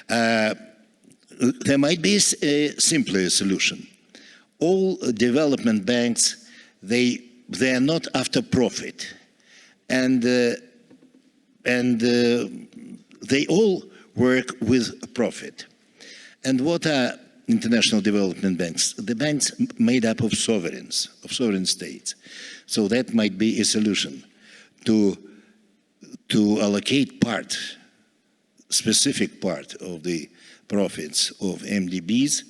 There might be a simpler solution. All development banks, they are not after profit, and they all work with profit. And what are international development banks? The banks made up of sovereigns, of sovereign states. So that might be a solution to allocate part specific part of the profits of MDBs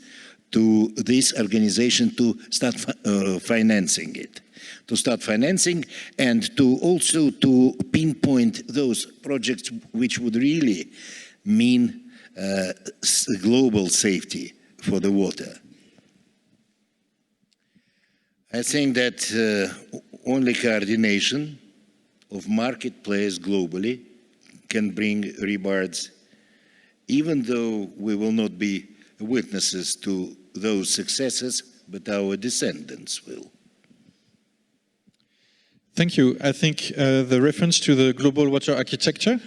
to this organization to start financing it. To start financing and to also to pinpoint those projects which would really mean global safety for the water. I think that only coordination of market players globally can bring rewards, even though we will not be witnesses to those successes, but our descendants will. Thank you. I think the reference to the global water architecture,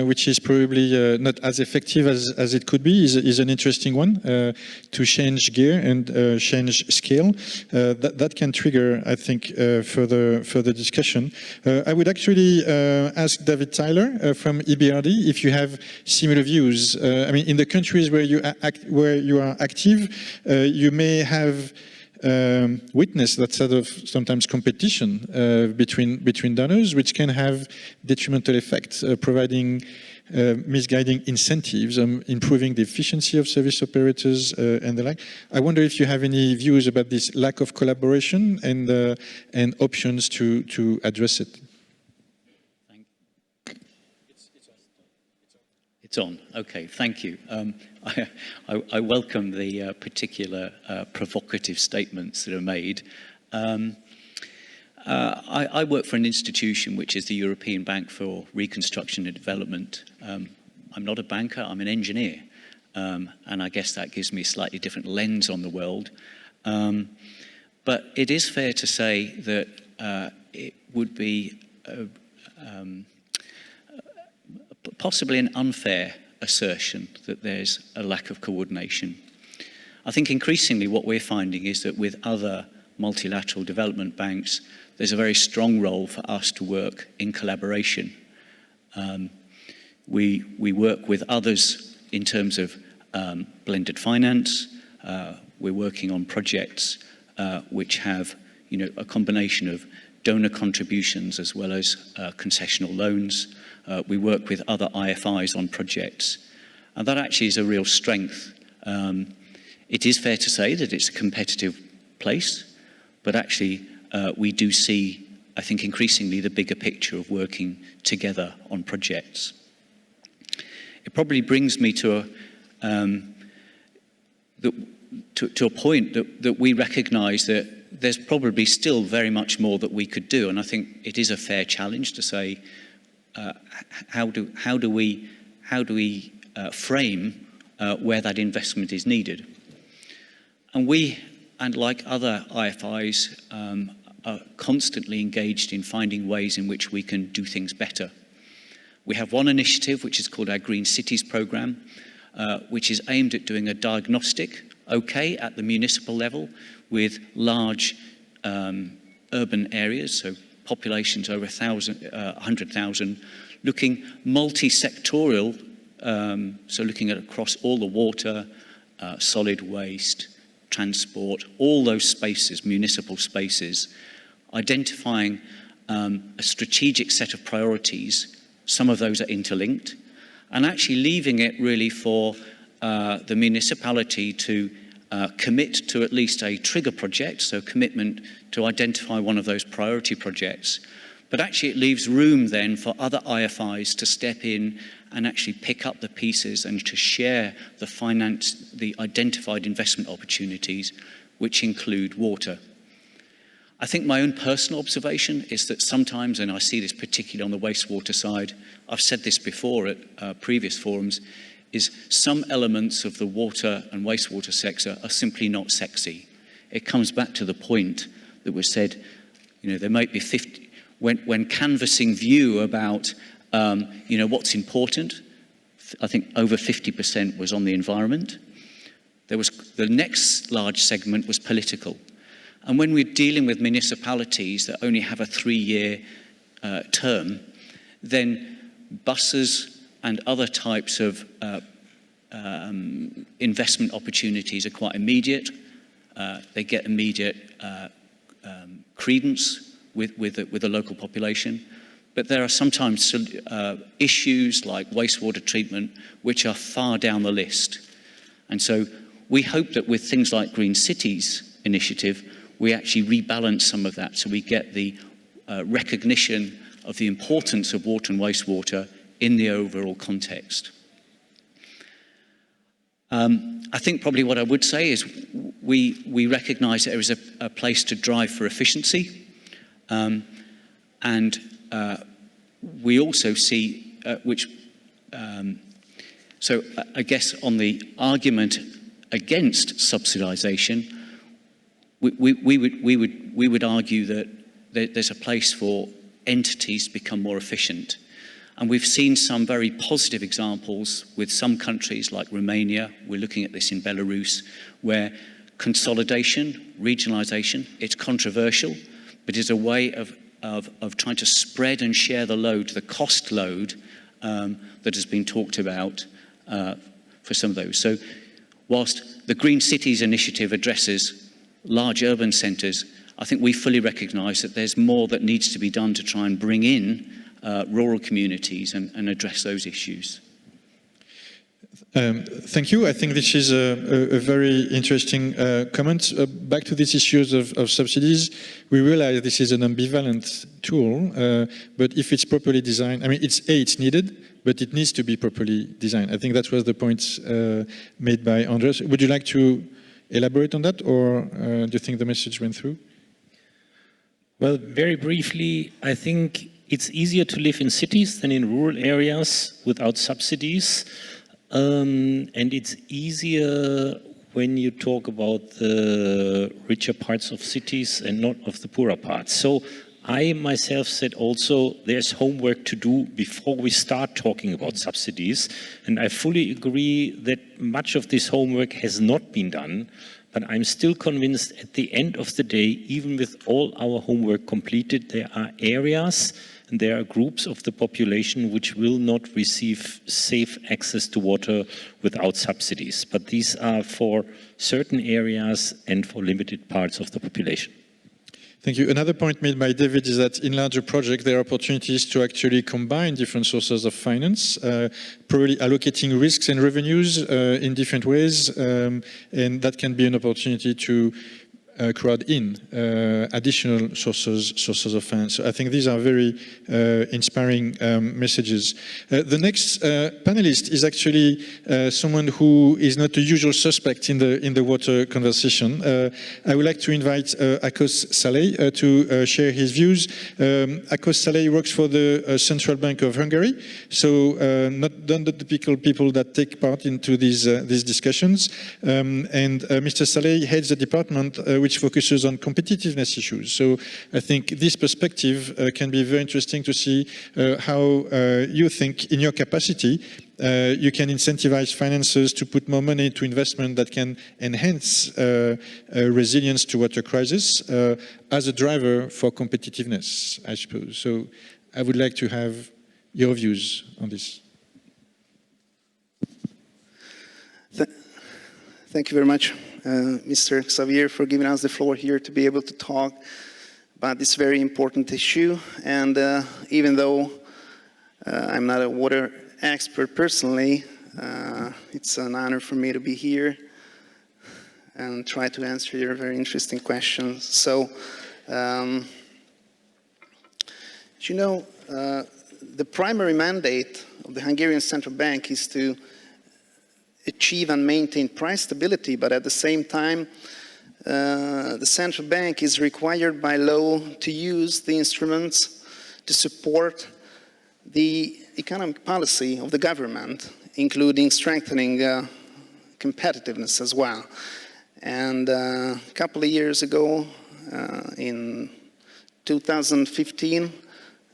which is probably not as effective as it could be, is an interesting one to change gear and change scale. That can trigger, I think, further discussion. I would actually ask David Tyler from EBRD if you have similar views. I mean, in the countries where you are active, you may have witness that sort of sometimes competition between donors, which can have detrimental effects, providing misguiding incentives, improving the efficiency of service operators and the like. I wonder if you have any views about this lack of collaboration and options to address it. It's on. Okay, thank you. I welcome the particular provocative statements that are made. I work for an institution which is the European Bank for Reconstruction and Development. I'm not a banker, I'm an engineer. And I guess that gives me a slightly different lens on the world. But it is fair to say that it would be possibly an unfair assertion that there's a lack of coordination. I think increasingly what we're finding is that with other multilateral development banks, there's a very strong role for us to work in collaboration. We work with others in terms of blended finance. We're working on projects which have, a combination of donor contributions as well as concessional loans. We work with other IFIs on projects, and that actually is a real strength. It is fair to say that it's a competitive place, but actually we do see, I think, increasingly the bigger picture of working together on projects. It probably brings me to a point that we recognise that there's probably still very much more that we could do, and I think it is a fair challenge to say, how do we frame where that investment is needed? And we, and like other IFIs, are constantly engaged in finding ways in which we can do things better. We have one initiative which is called our Green Cities Programme, which is aimed at doing a diagnostic, at the municipal level, with large urban areas, so populations over 100,000, looking multi-sectorial, so looking at across all the water, solid waste, transport, all those spaces, municipal spaces, identifying a strategic set of priorities. Some of those are interlinked, and actually leaving it really for the municipality to commit to at least a trigger project, so commitment to identify one of those priority projects. But actually it leaves room then for other IFIs to step in and actually pick up the pieces and to share the identified investment opportunities, which include water. I think my own personal observation is that sometimes, and I see this particularly on the wastewater side, I've said this before at previous forums, is some elements of the water and wastewater sector are simply not sexy. It comes back to the point that was said, there might be 50, when canvassing view about, what's important, I think over 50% was on the environment. The next large segment was political. And when we're dealing with municipalities that only have a 3-year term, then buses and other types of investment opportunities are quite immediate. They get immediate credence with the local population. but there are sometimes issues like wastewater treatment which are far down the list. And so we hope that with things like Green Cities initiative, we actually rebalance some of that so we get the recognition of the importance of water and wastewater in the overall context. I think probably what I would say is we recognise that there is a place to drive for efficiency, and we also see so I guess on the argument against subsidisation, we would argue that there's a place for entities to become more efficient. And we've seen some very positive examples with some countries like Romania. We're looking at this in Belarus, where consolidation, regionalisation, it's controversial, but it's a way of trying to spread and share the load, the cost load that has been talked about for some of those. So whilst the Green Cities initiative addresses large urban centres, I think we fully recognise that there's more that needs to be done to try and bring in rural communities and address those issues. Thank you. I think this is a very interesting comment. Back to these issues of subsidies, we realize this is an ambivalent tool, but if it's properly designed, I mean, it's needed, but it needs to be properly designed. I think that was the point made by Andres. Would you like to elaborate on that, or do you think the message went through? Well, very briefly, I think it's easier to live in cities than in rural areas without subsidies. And it's easier when you talk about the richer parts of cities and not of the poorer parts. So I myself said also there's homework to do before we start talking about subsidies. And I fully agree that much of this homework has not been done. But I'm still convinced at the end of the day, even with all our homework completed, there are areas and there are groups of the population which will not receive safe access to water without subsidies. But these are for certain areas and for limited parts of the population. Thank you. Another point made by David is that in larger projects, there are opportunities to actually combine different sources of finance, probably allocating risks and revenues in different ways, and that can be an opportunity to crowd in additional sources of finance. So I think these are very inspiring messages. The next panelist is actually someone who is not a usual suspect in the water conversation. I would like to invite Akos Saleh to share his views. Akos Saleh works for the Central Bank of Hungary, so not the typical people that take part into these discussions. And Mr. Saleh heads the department which focuses on competitiveness issues. So I think this perspective can be very interesting to see how you think in your capacity you can incentivize finances to put more money into investment that can enhance resilience to water crisis as a driver for competitiveness, I suppose. So I would like to have your views on this. Thank you very much, Mr. Xavier, for giving us the floor here to be able to talk about this very important issue. And even though I'm not a water expert personally, it's an honor for me to be here and try to answer your very interesting questions. So, you know, the primary mandate of the Hungarian Central Bank is to achieve and maintain price stability, but at the same time, the central bank is required by law to use the instruments to support the economic policy of the government, including strengthening competitiveness as well. And a couple of years ago, in 2015,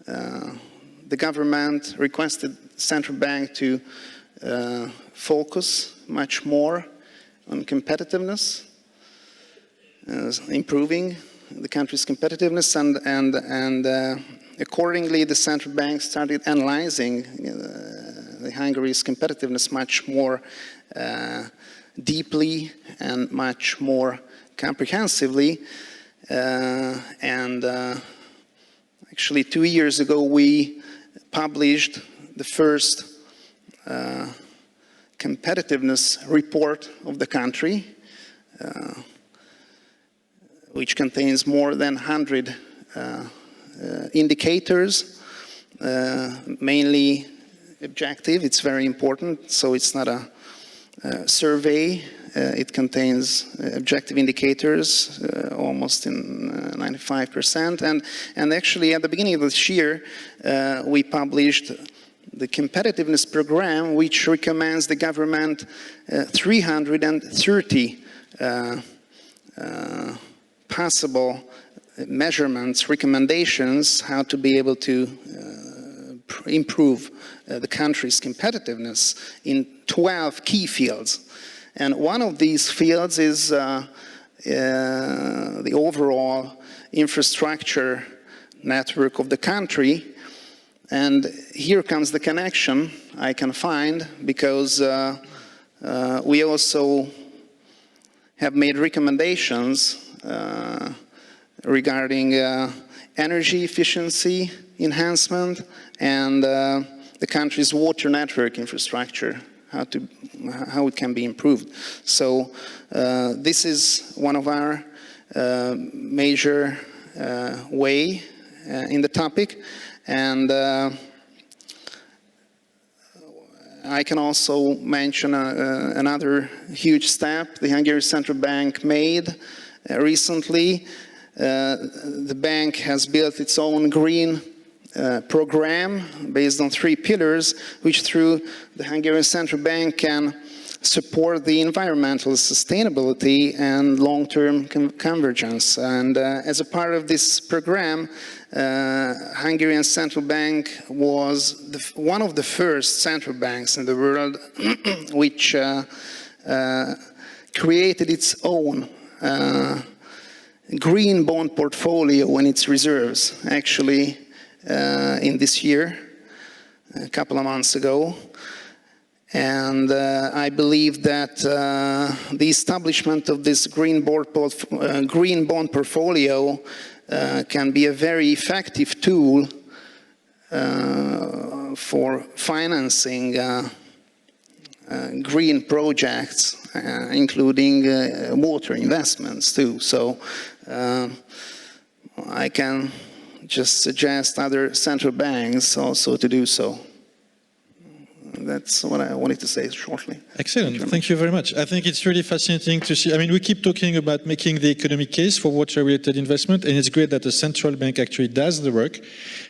the government requested the central bank to focus much more on competitiveness, improving the country's competitiveness, and accordingly the central bank started analyzing the Hungary's competitiveness much more deeply and much more comprehensively, and I Actually, 2 years ago, we published the first competitiveness report of the country, which contains more than 100 indicators, mainly objective. It's very important, so it's not a survey. It contains objective indicators, almost in 95%. And actually, at the beginning of this year, we published the competitiveness program, which recommends the government 330 possible measurements, recommendations, how to be able to improve the country's competitiveness in 12 key fields. And one of these fields is the overall infrastructure network of the country. And here comes the connection I can find, because we also have made recommendations regarding energy efficiency enhancement and the country's water network infrastructure, how it can be improved. So this is one of our major way in the topic. And I can also mention another huge step the Hungarian Central Bank made recently. The bank has built its own green program based on 3 pillars, which through the Hungarian Central Bank can support the environmental sustainability and long-term convergence. And as a part of this program, Hungarian Central Bank was one of the first central banks in the world which created its own green bond portfolio and its reserves, actually in this year, a couple of months ago. And I believe that the establishment of this green bond portfolio can be a very effective tool for financing green projects, including water investments too. So I can just suggest other central banks also to do so. That's what I wanted to say shortly. Excellent. Thank you very much. I think it's really fascinating to see. I mean, we keep talking about making the economic case for water-related investment, and it's great that the central bank actually does the work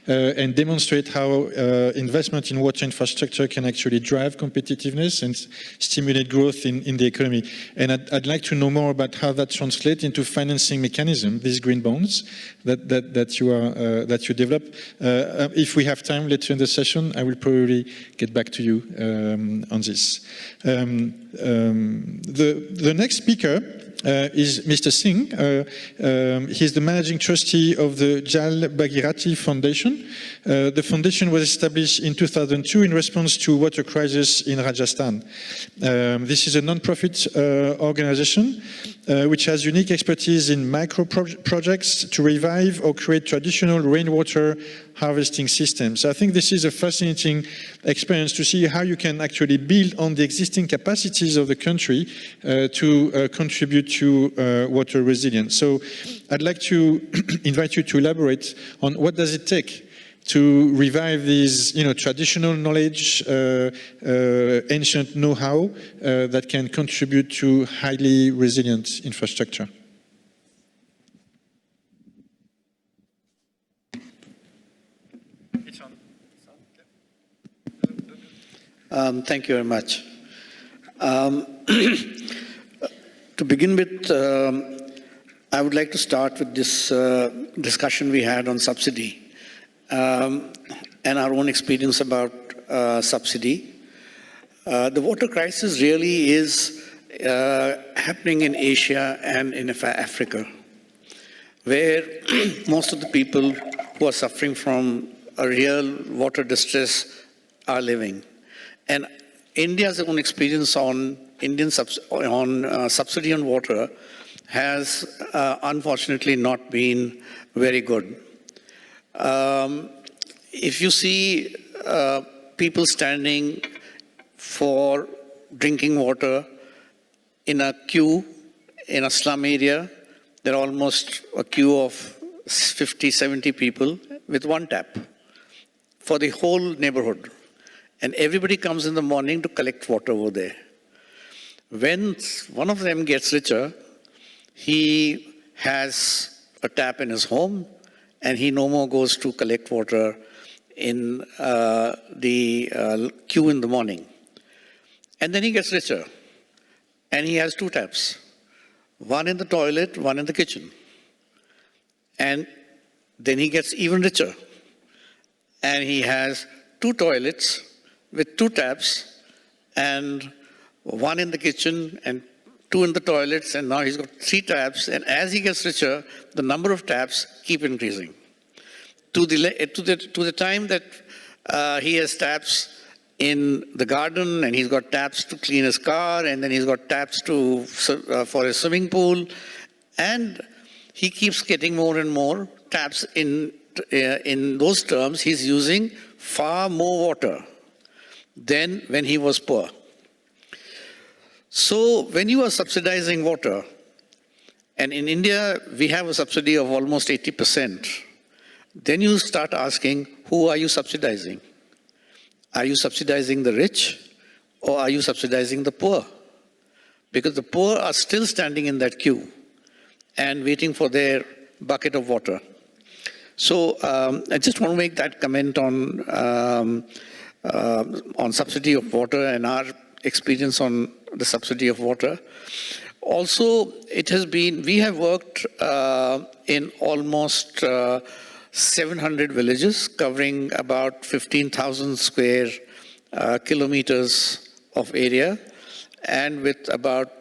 and demonstrate how investment in water infrastructure can actually drive competitiveness and stimulate growth in the economy. And I'd like to know more about how that translates into financing mechanism, these green bonds that you develop. If we have time later in the session, I will probably get back to you on this. The next speaker is Mr. Singh. He's the managing trustee of the Jal Bhagirathi Foundation. The foundation was established in 2002 in response to water crisis in Rajasthan. This is a non-profit organization which has unique expertise in micro projects to revive or create traditional rainwater harvesting systems. I think this is a fascinating experience to see how you can actually build on the existing capacities of the country to contribute to water resilience. So I'd like to invite you to elaborate on what does it take to revive these, traditional knowledge, ancient know-how that can contribute to highly resilient infrastructure. Thank you very much. To begin with, I would like to start with this discussion we had on subsidy and our own experience about subsidy. The water crisis really is happening in Asia and in Africa, where most of the people who are suffering from a real water distress are living. And India's own experience on subsidy on water has unfortunately not been very good. If you see people standing for drinking water in a queue in a slum area, there are almost a queue of 50, 70 people with one tap for the whole neighborhood. And everybody comes in the morning to collect water over there. When one of them gets richer, he has a tap in his home, and he no more goes to collect water in the queue in the morning. And then he gets richer, and he has two taps, one in the toilet, one in the kitchen. And then he gets even richer, and he has two toilets with two taps, and one in the kitchen and two in the toilets, and now he's got three taps, and as he gets richer, the number of taps keep increasing. To the time that he has taps in the garden, and he's got taps to clean his car, and then he's got taps for his swimming pool, and he keeps getting more and more taps. In those terms, he's using far more water than when he was poor. So when you are subsidizing water, and in India we have a subsidy of almost 80%, then you start asking, who are you subsidizing? Are you subsidizing the rich, or are you subsidizing the poor? Because the poor are still standing in that queue and waiting for their bucket of water. So I just want to make that comment on subsidy of water and our experience on the subsidy of water. Also, we have worked in almost 700 villages, covering about 15,000 square kilometers of area, and with about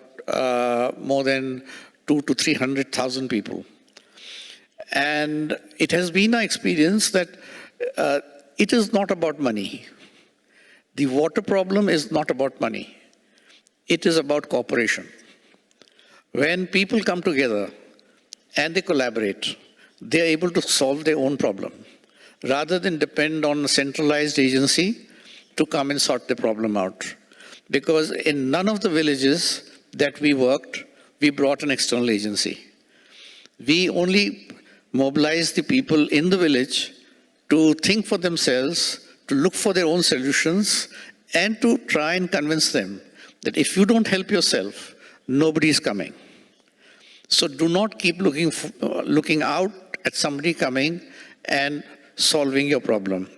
more than 200,000 to 300,000 people. And it has been our experience that it is not about money. The water problem is not about money. It is about cooperation. When people come together and they collaborate, they are able to solve their own problem, rather than depend on a centralized agency to come and sort the problem out. Because in none of the villages that we worked, we brought an external agency. We only mobilized the people in the village to think for themselves, to look for their own solutions, and to try and convince them that if you don't help yourself, nobody is coming. So do not keep looking out at somebody coming and solving your problem.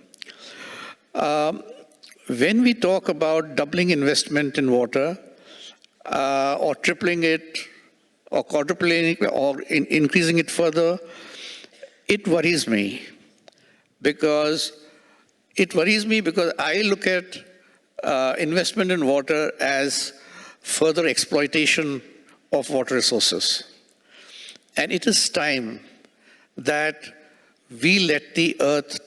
When we talk about doubling investment in water, or tripling it, or quadrupling it, or increasing it further, it worries me. Because I look at investment in water as further exploitation of water resources. And it is time that we let the earth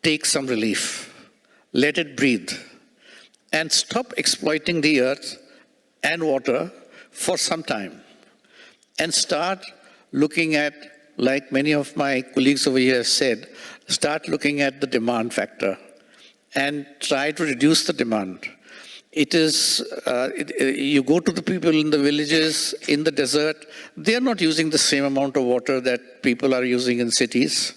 take some relief, let it breathe, and stop exploiting the earth and water for some time, and start looking at, like many of my colleagues over here said, start looking at the demand factor and try to reduce the demand. It is, you go to the people in the villages, in the desert, they are not using the same amount of water that people are using in cities.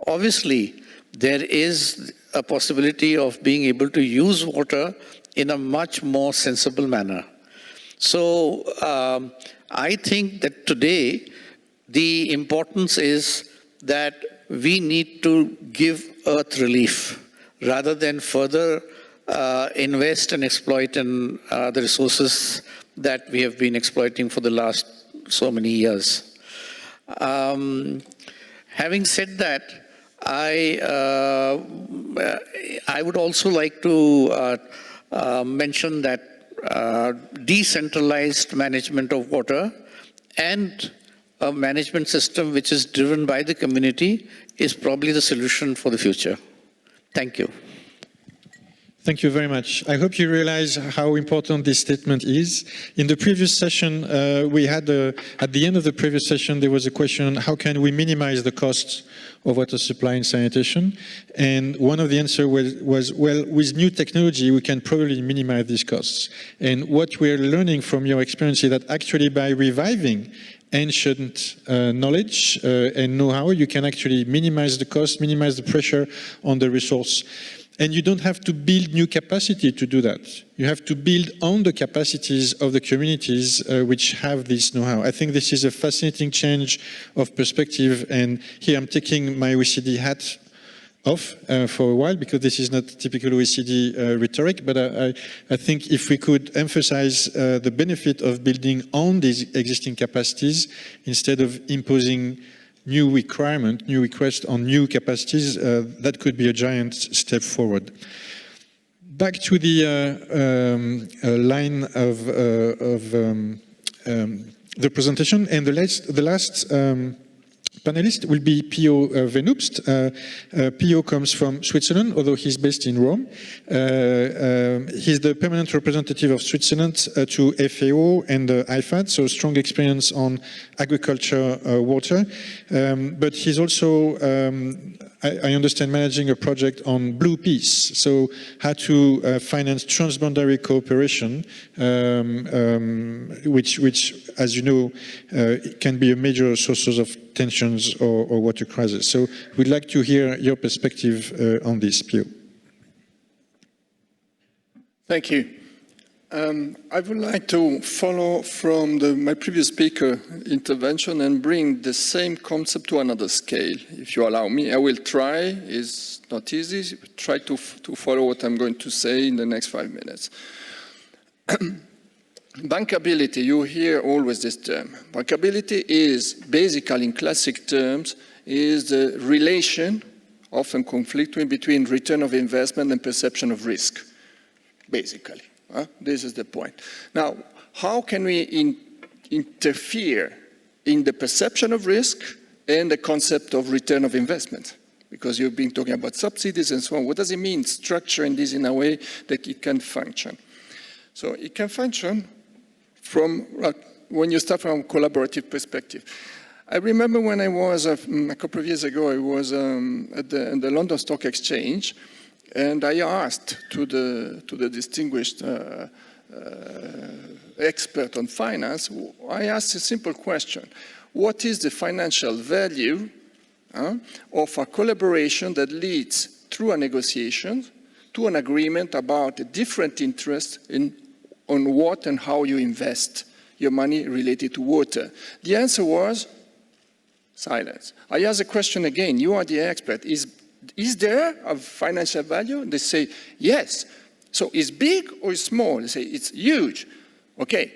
Obviously, there is a possibility of being able to use water in a much more sensible manner. So I think that today, the importance is that we need to give earth relief rather than further invest and exploit in the resources that we have been exploiting for the last so many years. Having said that, I would also like to mention that decentralized management of water and a management system which is driven by the community is probably the solution for the future. Thank you. Thank you very much. I hope you realize how important this statement is. In the previous session, we had, at the end of the previous session, there was a question on how can we minimize the costs of water supply and sanitation. And one of the answers was, well, with new technology, we can probably minimize these costs. And what we're learning from your experience is that actually by reviving ancient knowledge and know-how, you can actually minimize the cost, minimize the pressure on the resource. And you don't have to build new capacity to do that. You have to build on the capacities of the communities which have this know-how. I think this is a fascinating change of perspective, and here I'm taking my OECD hat off for a while, because this is not typical OECD rhetoric, but I think if we could emphasize the benefit of building on these existing capacities instead of imposing new requirement, new request on new capacities, that could be a giant step forward. Back to the line of the presentation, and the last panelist will be Pio Venupst. Pio comes from Switzerland, although he's based in Rome. He's the permanent representative of Switzerland to FAO and IFAD, so strong experience on agriculture, water. But he's also, I understand, managing a project on Blue Peace, so how to finance transboundary cooperation, which, as you know, can be a major source of tensions or water crisis. So we'd like to hear your perspective on this, Pio. Thank you. I would like to follow from my previous speaker intervention and bring the same concept to another scale, if you allow me. I will try. It's not easy. Try to follow what I'm going to say in the next 5 minutes. Bankability, you hear always this term. Bankability is basically, in classic terms, is the relation, often conflicting, between return of investment and perception of risk, basically. This is the point. Now, how can we interfere in the perception of risk and the concept of return of investment? Because you've been talking about subsidies and so on. What does it mean, structuring this in a way that it can function? So it can function from when you start from a collaborative perspective. I remember when I was, a couple of years ago, I was at the London Stock Exchange, and I asked to the distinguished expert on finance, I asked a simple question. What is the financial value of a collaboration that leads through a negotiation to an agreement about a different interest on what and how you invest your money related to water? The answer was silence. I asked the question again, you are the expert, is there a financial value? They say, yes. So it's big or it's small? They say, it's huge. Okay,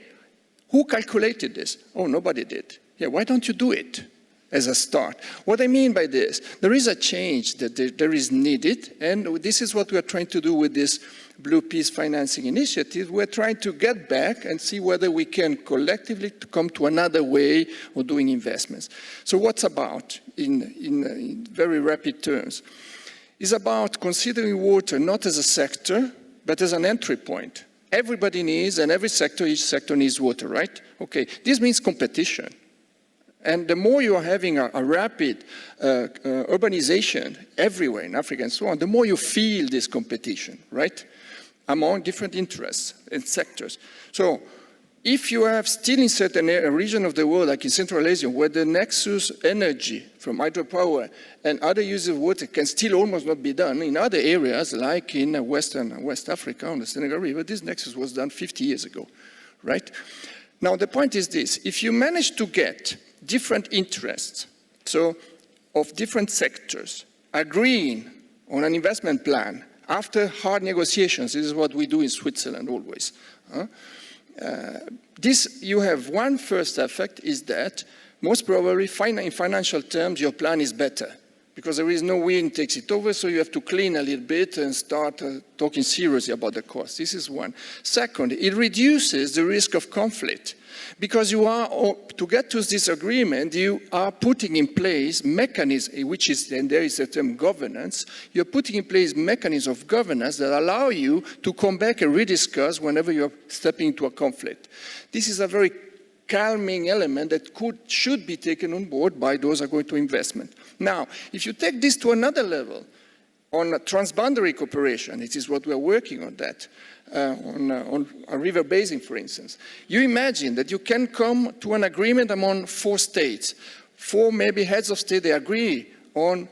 who calculated this? Oh, nobody did. Yeah, why don't you do it as a start? What I mean by this, there is a change that there is needed, and this is what we are trying to do with this Blue Peace financing initiative. We're trying to get back and see whether we can collectively come to another way of doing investments. So what's about, in very rapid terms? It's about considering water not as a sector, but as an entry point. Everybody needs, and every sector, each sector needs water, right? Okay, this means competition. And the more you are having a rapid urbanization everywhere in Africa and so on, the more you feel this competition, right? Among different interests and sectors. So if you have still in certain region of the world, like in Central Asia, where the nexus energy from hydropower and other uses of water can still almost not be done, in other areas, like in West Africa on the Senegal River, this nexus was done 50 years ago, right? Now the point is this, if you manage to get different interests, so of different sectors, agreeing on an investment plan after hard negotiations, this is what we do in Switzerland always. You have one first effect is that most probably in financial terms your plan is better because there is no wind takes it over, so you have to clean a little bit and start talking seriously about the cost. This is one. Second, it reduces the risk of conflict, because you are, to get to this agreement, you are putting in place mechanisms, which is, and there is the term governance, you're putting in place mechanisms of governance that allow you to come back and rediscuss whenever you're stepping into a conflict. This is a very calming element that should be taken on board by those who are going to investment. Now, if you take this to another level, on transboundary cooperation, it is what we are working on that, on a river basin, for instance. You imagine that you can come to an agreement among 4 states. 4 maybe heads of state, they agree on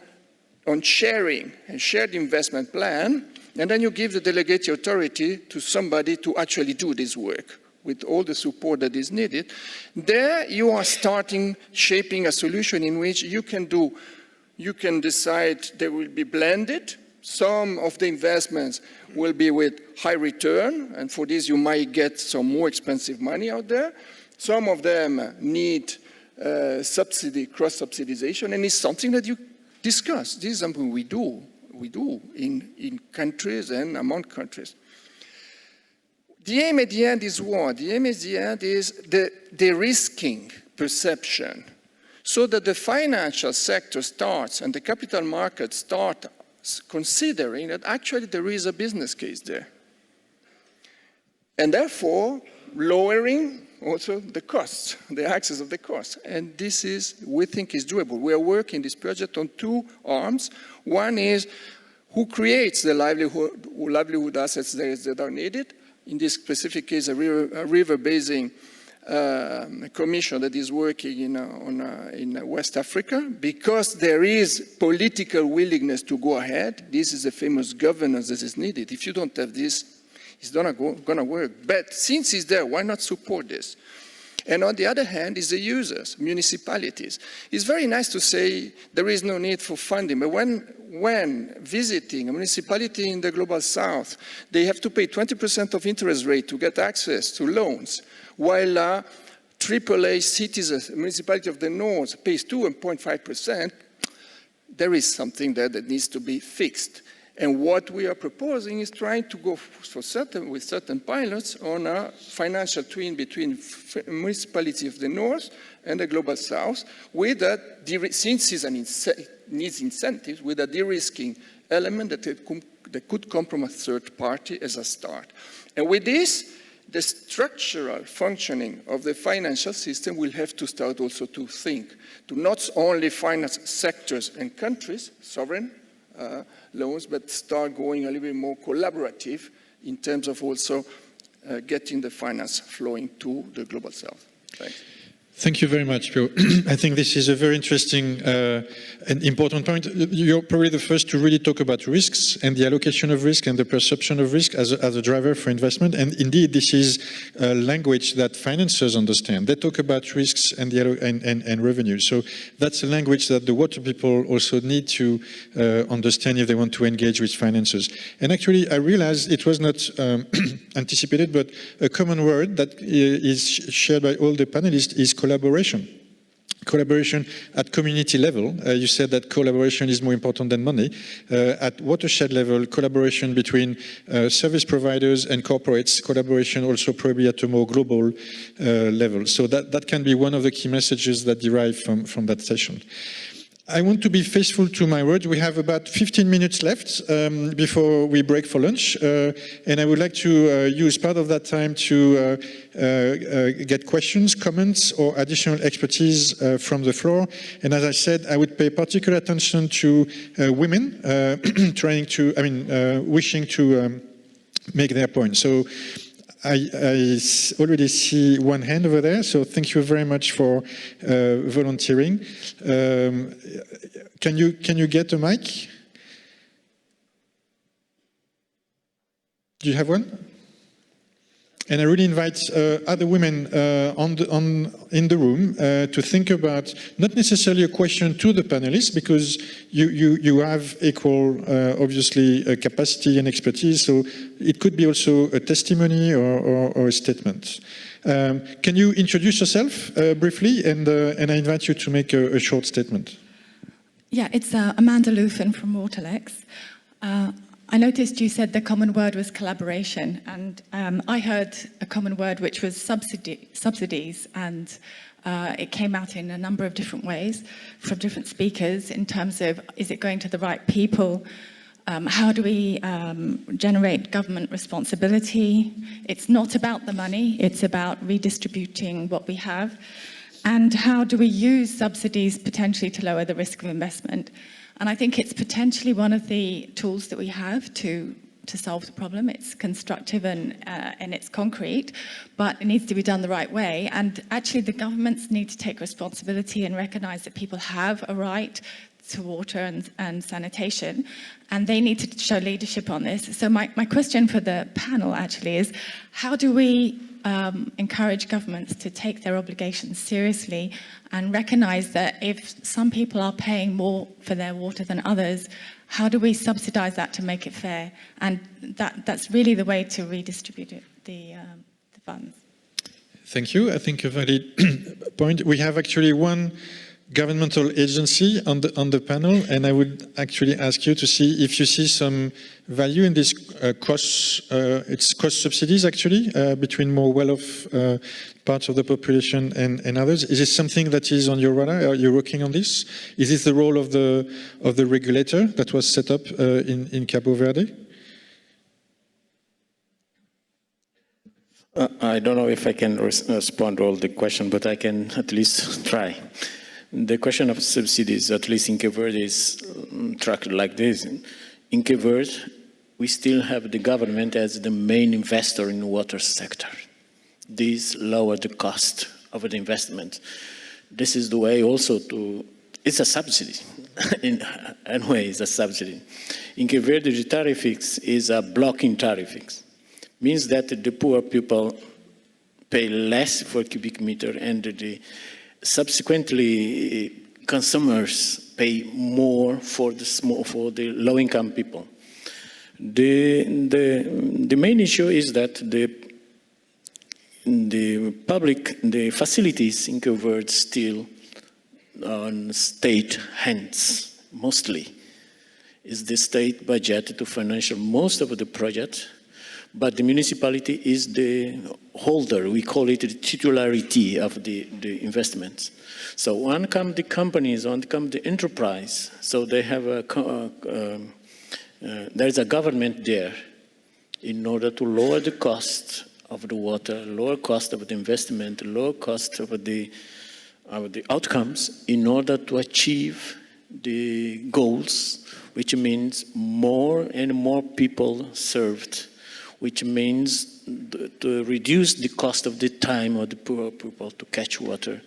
sharing and shared investment plan, and then you give the delegate authority to somebody to actually do this work with all the support that is needed. There you are shaping a solution in which you can decide they will be blended. Some of the investments will be with high return, and for this you might get some more expensive money out there. Some of them need subsidy, cross-subsidization, and it's something that you discuss. This is something we do in countries and among countries. The aim at the end is what? The aim at the end is the de-risking perception, so that the financial sector starts and the capital market start considering that actually there is a business case there. And therefore, lowering also the costs, the access of the costs. And this is, we think, is doable. We are working this project on 2 arms. One is who creates the livelihood assets that are needed. In this specific case, a river basin commission that is working in West Africa, because there is political willingness to go ahead. This is the famous governance that is needed. If you don't have this, it's not going to work. But since it's there, why not support this? And on the other hand is the users, municipalities. It's very nice to say there is no need for funding, but when visiting a municipality in the Global South, they have to pay 20% of interest rate to get access to loans, while AAA cities, municipality of the North, pays 2.5%, there is something there that needs to be fixed. And what we are proposing is trying to go with certain pilots on a financial twin between municipality of the North and the Global South, with since it needs incentives, with a de-risking element that could come from a third party as a start. And with this, the structural functioning of the financial system will have to start also to think, to not only finance sectors and countries, sovereign loans, but start going a little bit more collaborative in terms of also getting the finance flowing to the Global South. Thanks. Thank you very much, Pio. I think this is a very interesting and important point. You're probably the first to really talk about risks and the allocation of risk and the perception of risk as a driver for investment. And indeed, this is a language that financiers understand. They talk about risks and revenue. So that's a language that the water people also need to understand if they want to engage with financiers. And actually, I realized it was not anticipated, but a common word that is shared by all the panelists is collaboration. Collaboration at community level. You said that collaboration is more important than money. At watershed level, collaboration between service providers and corporates, collaboration also probably at a more global level. So that can be one of the key messages that derive from that session. I want to be faithful to my word. We have about 15 minutes left before we break for lunch. And I would like to use part of that time to get questions, comments, or additional expertise from the floor. And as I said, I would pay particular attention to women wishing to make their point. So I already see one hand over there, so thank you very much for volunteering. Can you get a mic? Do you have one? And I really invite other women in the room to think about not necessarily a question to the panelists, because you have equal, obviously, capacity and expertise. So it could be also a testimony or a statement. Can you introduce yourself briefly? And I invite you to make a short statement. Yeah, it's Amanda Luthen from Waterlex. I noticed you said the common word was collaboration, and I heard a common word which was subsidies, and it came out in a number of different ways from different speakers in terms of, is it going to the right people? How do we generate government responsibility? It's not about the money, it's about redistributing what we have. And how do we use subsidies potentially to lower the risk of investment? And I think it's potentially one of the tools that we have to solve the problem. It's constructive and it's concrete, but it needs to be done the right way. And actually the governments need to take responsibility and recognize that people have a right to water and sanitation, and they need to show leadership on this. So my question for the panel actually is, how do we encourage governments to take their obligations seriously and recognize that if some people are paying more for their water than others, how do we subsidize that to make it fair? And that's really the way to redistribute the funds. Thank you. I think a valid point. We have actually one governmental agency on the panel, and I would actually ask you to see if you see some value in this it's cost subsidies actually between more well-off parts of the population and others. Is this something that is on your radar? Are you working on this? Is this the role of the regulator that was set up in Cabo Verde? I don't know if I can respond to all the question, but I can at least try. The question of subsidies, at least in Cape Verde, is tracked like this. In Cape Verde, we still have the government as the main investor in the water sector. This lowers the cost of the investment. This is the way also to, it's a subsidy. In a way, it's a subsidy. In Cape Verde, the tariff fix is a blocking tariff fix. Means that the poor people pay less for cubic meter and subsequently consumers pay more for the low-income people. The main issue is that the facilities in Cape Verde still on state hands, mostly. Is the state budget to finance most of the project, but the municipality is the holder. We call it the titularity of the investments. So on come the companies, on come the enterprise. So they have there's a government there in order to lower the cost of the water, lower cost of the investment, lower cost of the outcomes in order to achieve the goals, which means more and more people served, which means to reduce the cost of the time of the poor people to catch water,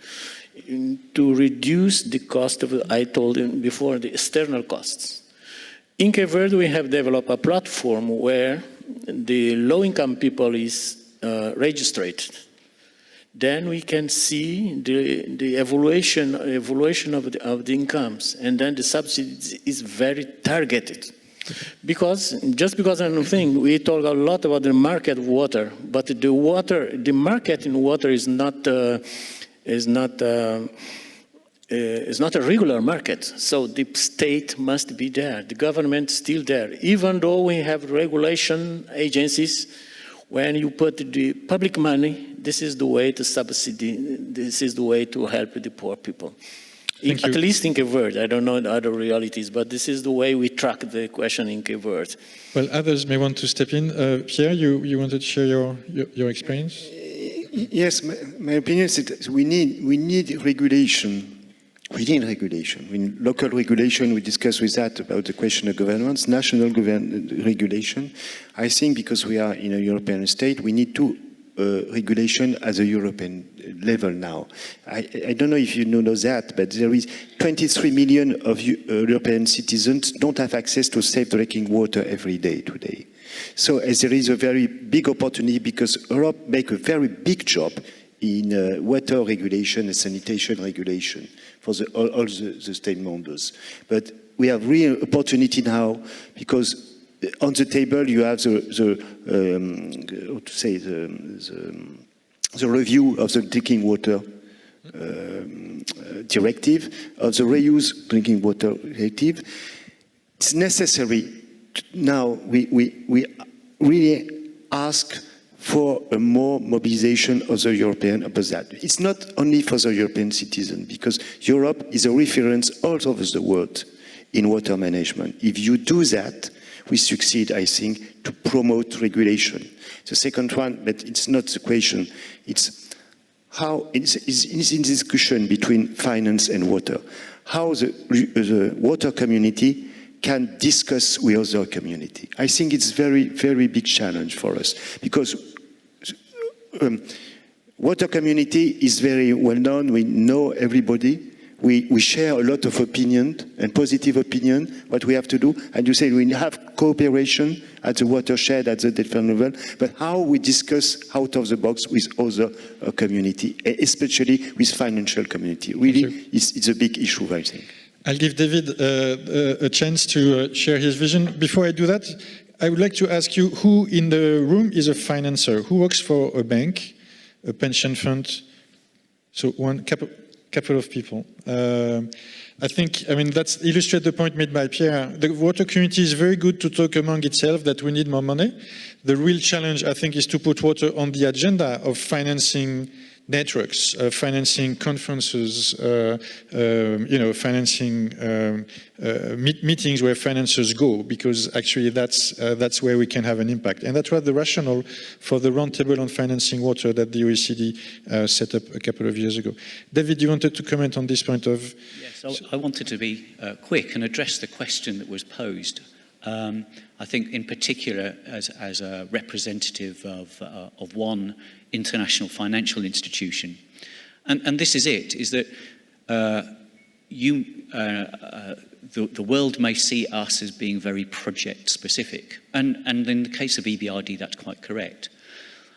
to reduce the cost of, I told you before, the external costs. In Cape Verde, we have developed a platform where the low-income people is registered. Then we can see the evaluation of the incomes, and then the subsidy is very targeted. Just because I don't think we talk a lot about the market of water, but the market in water is not a regular market. So the state must be there, the government still there, even though we have regulation agencies. When you put the public money, this is the way to subsidy. This is the way to help the poor people. At least in Cape Verde. I don't know the other realities, but this is the way we track the question in Cape Verde. Well, others may want to step in. Pierre, you wanted to share your experience? Yes, my opinion is that we need regulation. We need regulation. In local regulation, we discussed with that about the question of governance, national regulation. I think because we are in a European state, we need to regulation at the European level now. I don't know if you know that, but there is 23 million of European citizens don't have access to safe drinking water every day today. So there is a very big opportunity because Europe makes a very big job in water regulation and sanitation regulation for all the state members. But we have real opportunity now because on the table you have the review of the drinking water directive, of the reuse drinking water directive. It's necessary. Now we really ask for a more mobilization of the European about that. It's not only for the European citizen, because Europe is a reference all over the world in water management. If you do that, we succeed, I think, to promote regulation. The second one, but it's not the question, it's how it's in discussion between finance and water, how the water community can discuss with other community. I think it's very, very big challenge for us, because water community is very well known. We know everybody. We share a lot of opinion and positive opinion, what we have to do. And you say we have cooperation at the watershed, at the different level, but how we discuss out of the box with other community, especially with financial community. Really, it's a big issue, I think. I'll give David a chance to share his vision. Before I do that, I would like to ask you who in the room is a financer? Who works for a bank, a pension fund? So one couple of people. I mean, that's illustrate the point made by Pierre. The water community is very good to talk among itself that we need more money. The real challenge, I think, is to put water on the agenda of financing networks, financing conferences, financing meetings where financiers go, because actually that's where we can have an impact. And that was the rationale for the roundtable on financing water that the OECD set up a couple of years ago. David, you wanted to comment on this point of... Yes, I wanted to be quick and address the question that was posed. I think in particular as a representative of one international financial institution. And this is it, is that the world may see us as being very project specific. And in the case of EBRD, that's quite correct.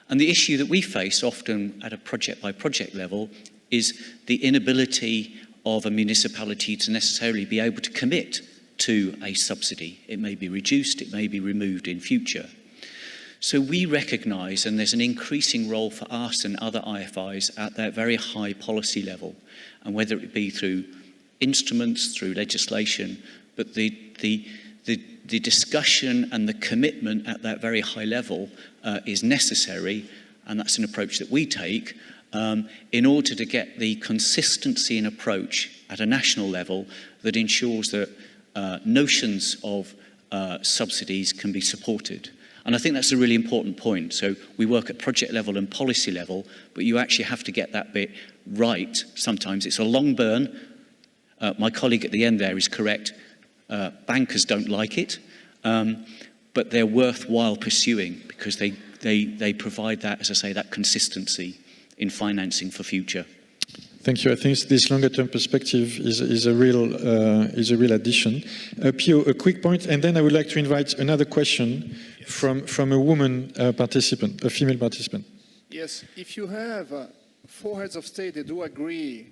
And the issue that we face often at a project by project level is the inability of a municipality to necessarily be able to commit to a subsidy. It may be reduced, it may be removed in future. So we recognise, and there's an increasing role for us and other IFIs at that very high policy level, and whether it be through instruments, through legislation, but the discussion and the commitment at that very high level is necessary, and that's an approach that we take in order to get the consistency in approach at a national level that ensures that notions of subsidies can be supported. And I think that's a really important point. So we work at project level and policy level, but you actually have to get that bit right sometimes. It's a long burn. My colleague at the end there is correct. Bankers don't like it, but they're worthwhile pursuing because they provide that, as I say, that consistency in financing for future. Thank you. I think this longer-term perspective is a real addition. Pio, a quick point, and then I would like to invite another question from a woman participant, a female participant. Yes, if you have 4 heads of state that do agree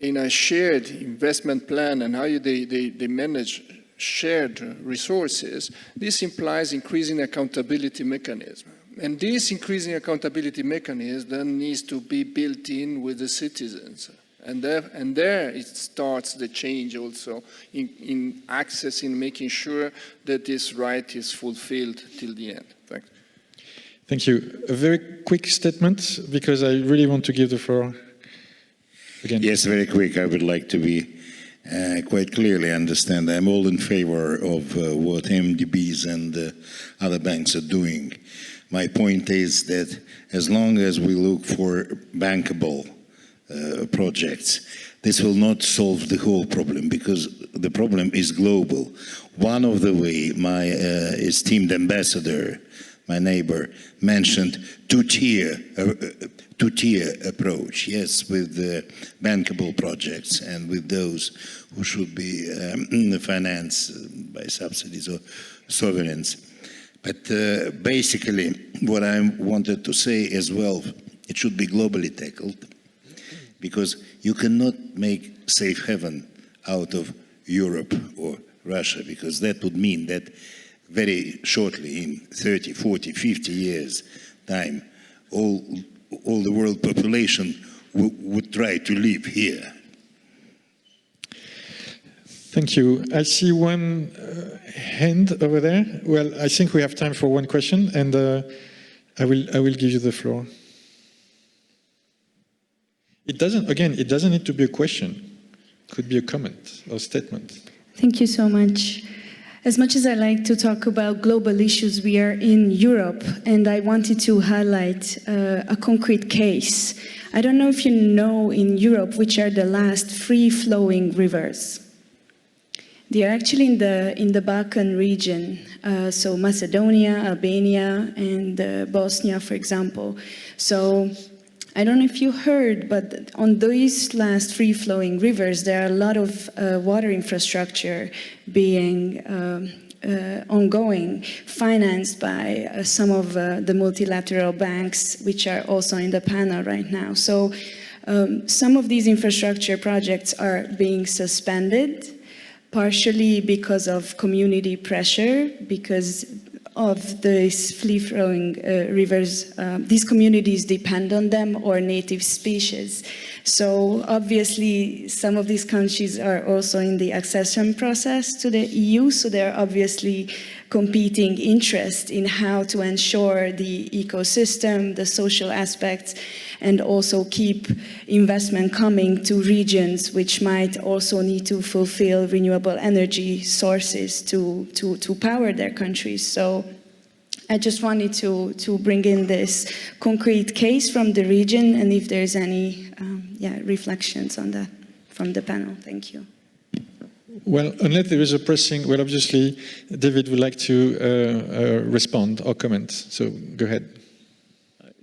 in a shared investment plan and how they manage shared resources, this implies increasing accountability mechanism. And this increasing accountability mechanism then needs to be built in with the citizens. And there it starts the change also in access, in making sure that this right is fulfilled till the end. Thanks. Thank you. A very quick statement, because I really want to give the floor again. Yes, very quick. I would like to be quite clearly understand. I'm all in favor of what MDBs and other banks are doing. My point is that as long as we look for bankable projects, this will not solve the whole problem, because the problem is global. One of the way my esteemed ambassador, my neighbor, mentioned two-tier approach, yes, with bankable projects and with those who should be financed by subsidies or sovereigns. But basically, what I wanted to say as well, it should be globally tackled, because you cannot make safe haven out of Europe or Russia, because that would mean that very shortly, in 30, 40, 50 years' time, all the world population would try to live here. Thank you. I see one hand over there. Well, I think we have time for one question, and I will give you the floor. It doesn't need to be a question. It could be a comment or statement. Thank you so much. As much as I like to talk about global issues, we are in Europe, and I wanted to highlight a concrete case. I don't know if you know in Europe which are the last free-flowing rivers. They are actually in the Balkan region, so Macedonia, Albania, and Bosnia, for example. So I don't know if you heard, but on these last free-flowing rivers, there are a lot of water infrastructure being ongoing, financed by some of the multilateral banks, which are also in the panel right now. So some of these infrastructure projects are being suspended, partially because of community pressure, because of these free-flowing rivers. These communities depend on them or native species. So obviously, some of these countries are also in the accession process to the EU, so there are obviously competing interests in how to ensure the ecosystem, the social aspects, and also keep investment coming to regions which might also need to fulfill renewable energy sources to power their countries. So I just wanted to bring in this concrete case from the region, and if there's any reflections on that from the panel. Thank you. Well, unless there is a pressing, well, obviously, David would like to respond or comment, so go ahead.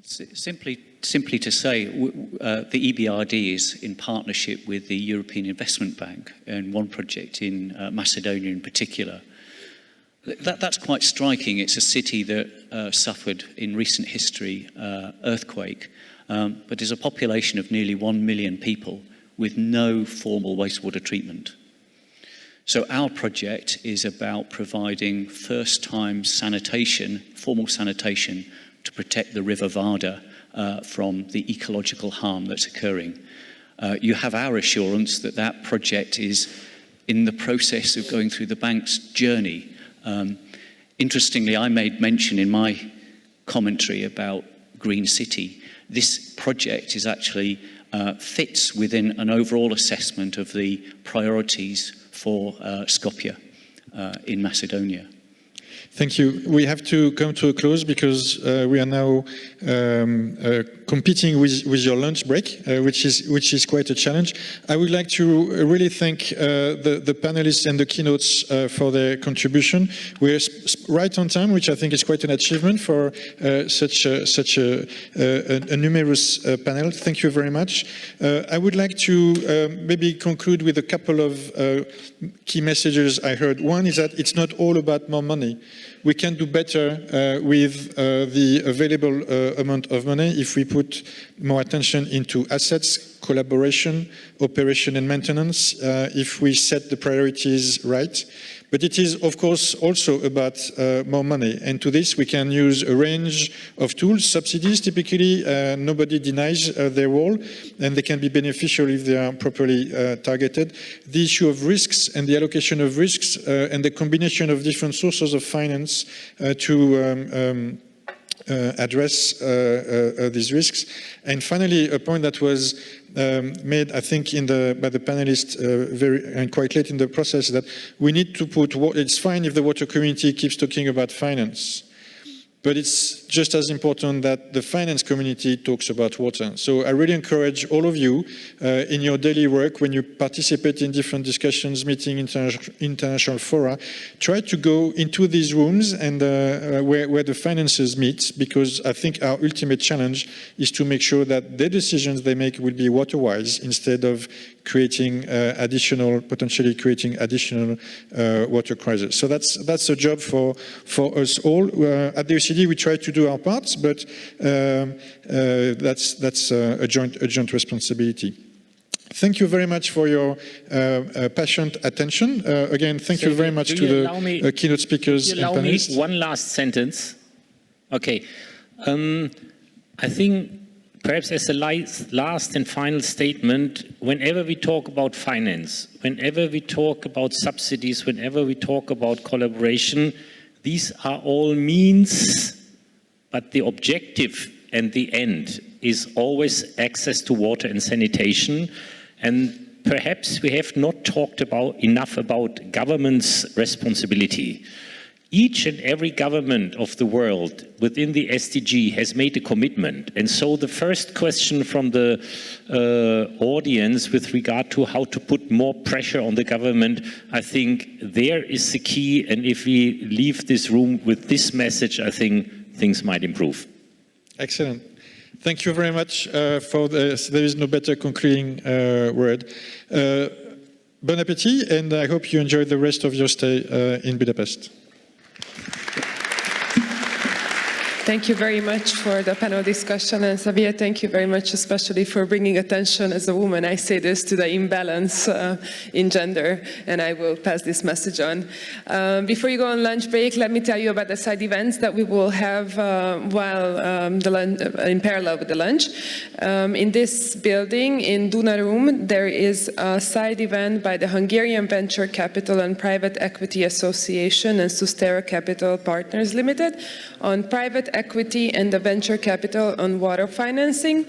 Simply to say, the EBRD is in partnership with the European Investment Bank and one project in Macedonia in particular. That's quite striking. It's a city that suffered in recent history earthquake, but is a population of nearly 1 million people with no formal wastewater treatment. So our project is about providing first-time sanitation, formal sanitation, to protect the River Vardar from the ecological harm that's occurring. You have our assurance that that project is in the process of going through the bank's journey. Interestingly, I made mention in my commentary about Green City. This project is actually fits within an overall assessment of the priorities for Skopje in Macedonia. Thank you. We have to come to a close because we are now competing with your lunch break, which is quite a challenge. I would like to really thank the panelists and the keynotes for their contribution. We're right on time, which I think is quite an achievement for such a numerous panel. Thank you very much. I would like to maybe conclude with a couple of key messages I heard. One is that it's not all about more money. We can do better with the available amount of money if we put more attention into assets, collaboration, operation and maintenance, if we set the priorities right. But it is, of course, also about more money. And to this, we can use a range of tools. Subsidies, typically, nobody denies their role, and they can be beneficial if they are properly targeted. The issue of risks and the allocation of risks and the combination of different sources of finance to address these risks. And finally, a point that was made, I think, by the panelists and quite late in the process, that we need to put, it's fine if the water community keeps talking about finance, but it's just as important that the finance community talks about water. So I really encourage all of you in your daily work, when you participate in different discussions, meeting international fora, try to go into these rooms and where the finances meet, because I think our ultimate challenge is to make sure that the decisions they make will be water-wise instead of potentially creating additional water crisis. So that's a job for us all. At the OECD, we try to do our parts, but that's a joint responsibility. Thank you very much for your passionate attention. Again, thank you very much to the keynote speakers and panelists. One last sentence. Okay. I think perhaps as a last and final statement, whenever we talk about finance, whenever we talk about subsidies, whenever we talk about collaboration, these are all means, but the objective and the end is always access to water and sanitation. And perhaps we have not talked enough about government's responsibility. Each and every government of the world within the SDG has made a commitment. And so the first question from the audience with regard to how to put more pressure on the government, I think there is the key. And if we leave this room with this message, I think things might improve. Excellent. Thank you very much for this. There is no better concluding word. Bon appétit, and I hope you enjoy the rest of your stay in Budapest. Thank you very much for the panel discussion, and Xavier, thank you very much especially for bringing attention as a woman. I say this to the imbalance in gender, and I will pass this message on. Before you go on lunch break, let me tell you about the side events that we will have while in parallel with the lunch. In this building, in Duna Room, there is a side event by the Hungarian Venture Capital and Private Equity Association and Sustera Capital Partners Limited on private equity and the venture capital on water financing.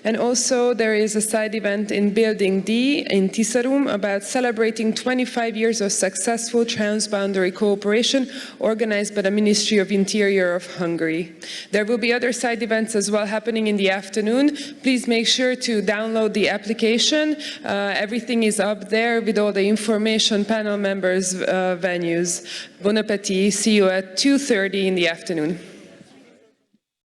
And also there is a side event in Building D in Tisza Room about celebrating 25 years of successful transboundary cooperation organized by the Ministry of Interior of Hungary. There will be other side events as well happening in the afternoon. Please make sure to download the application. Everything is up there with all the information, panel members, venues. Bon appétit. See you at 2:30 in the afternoon.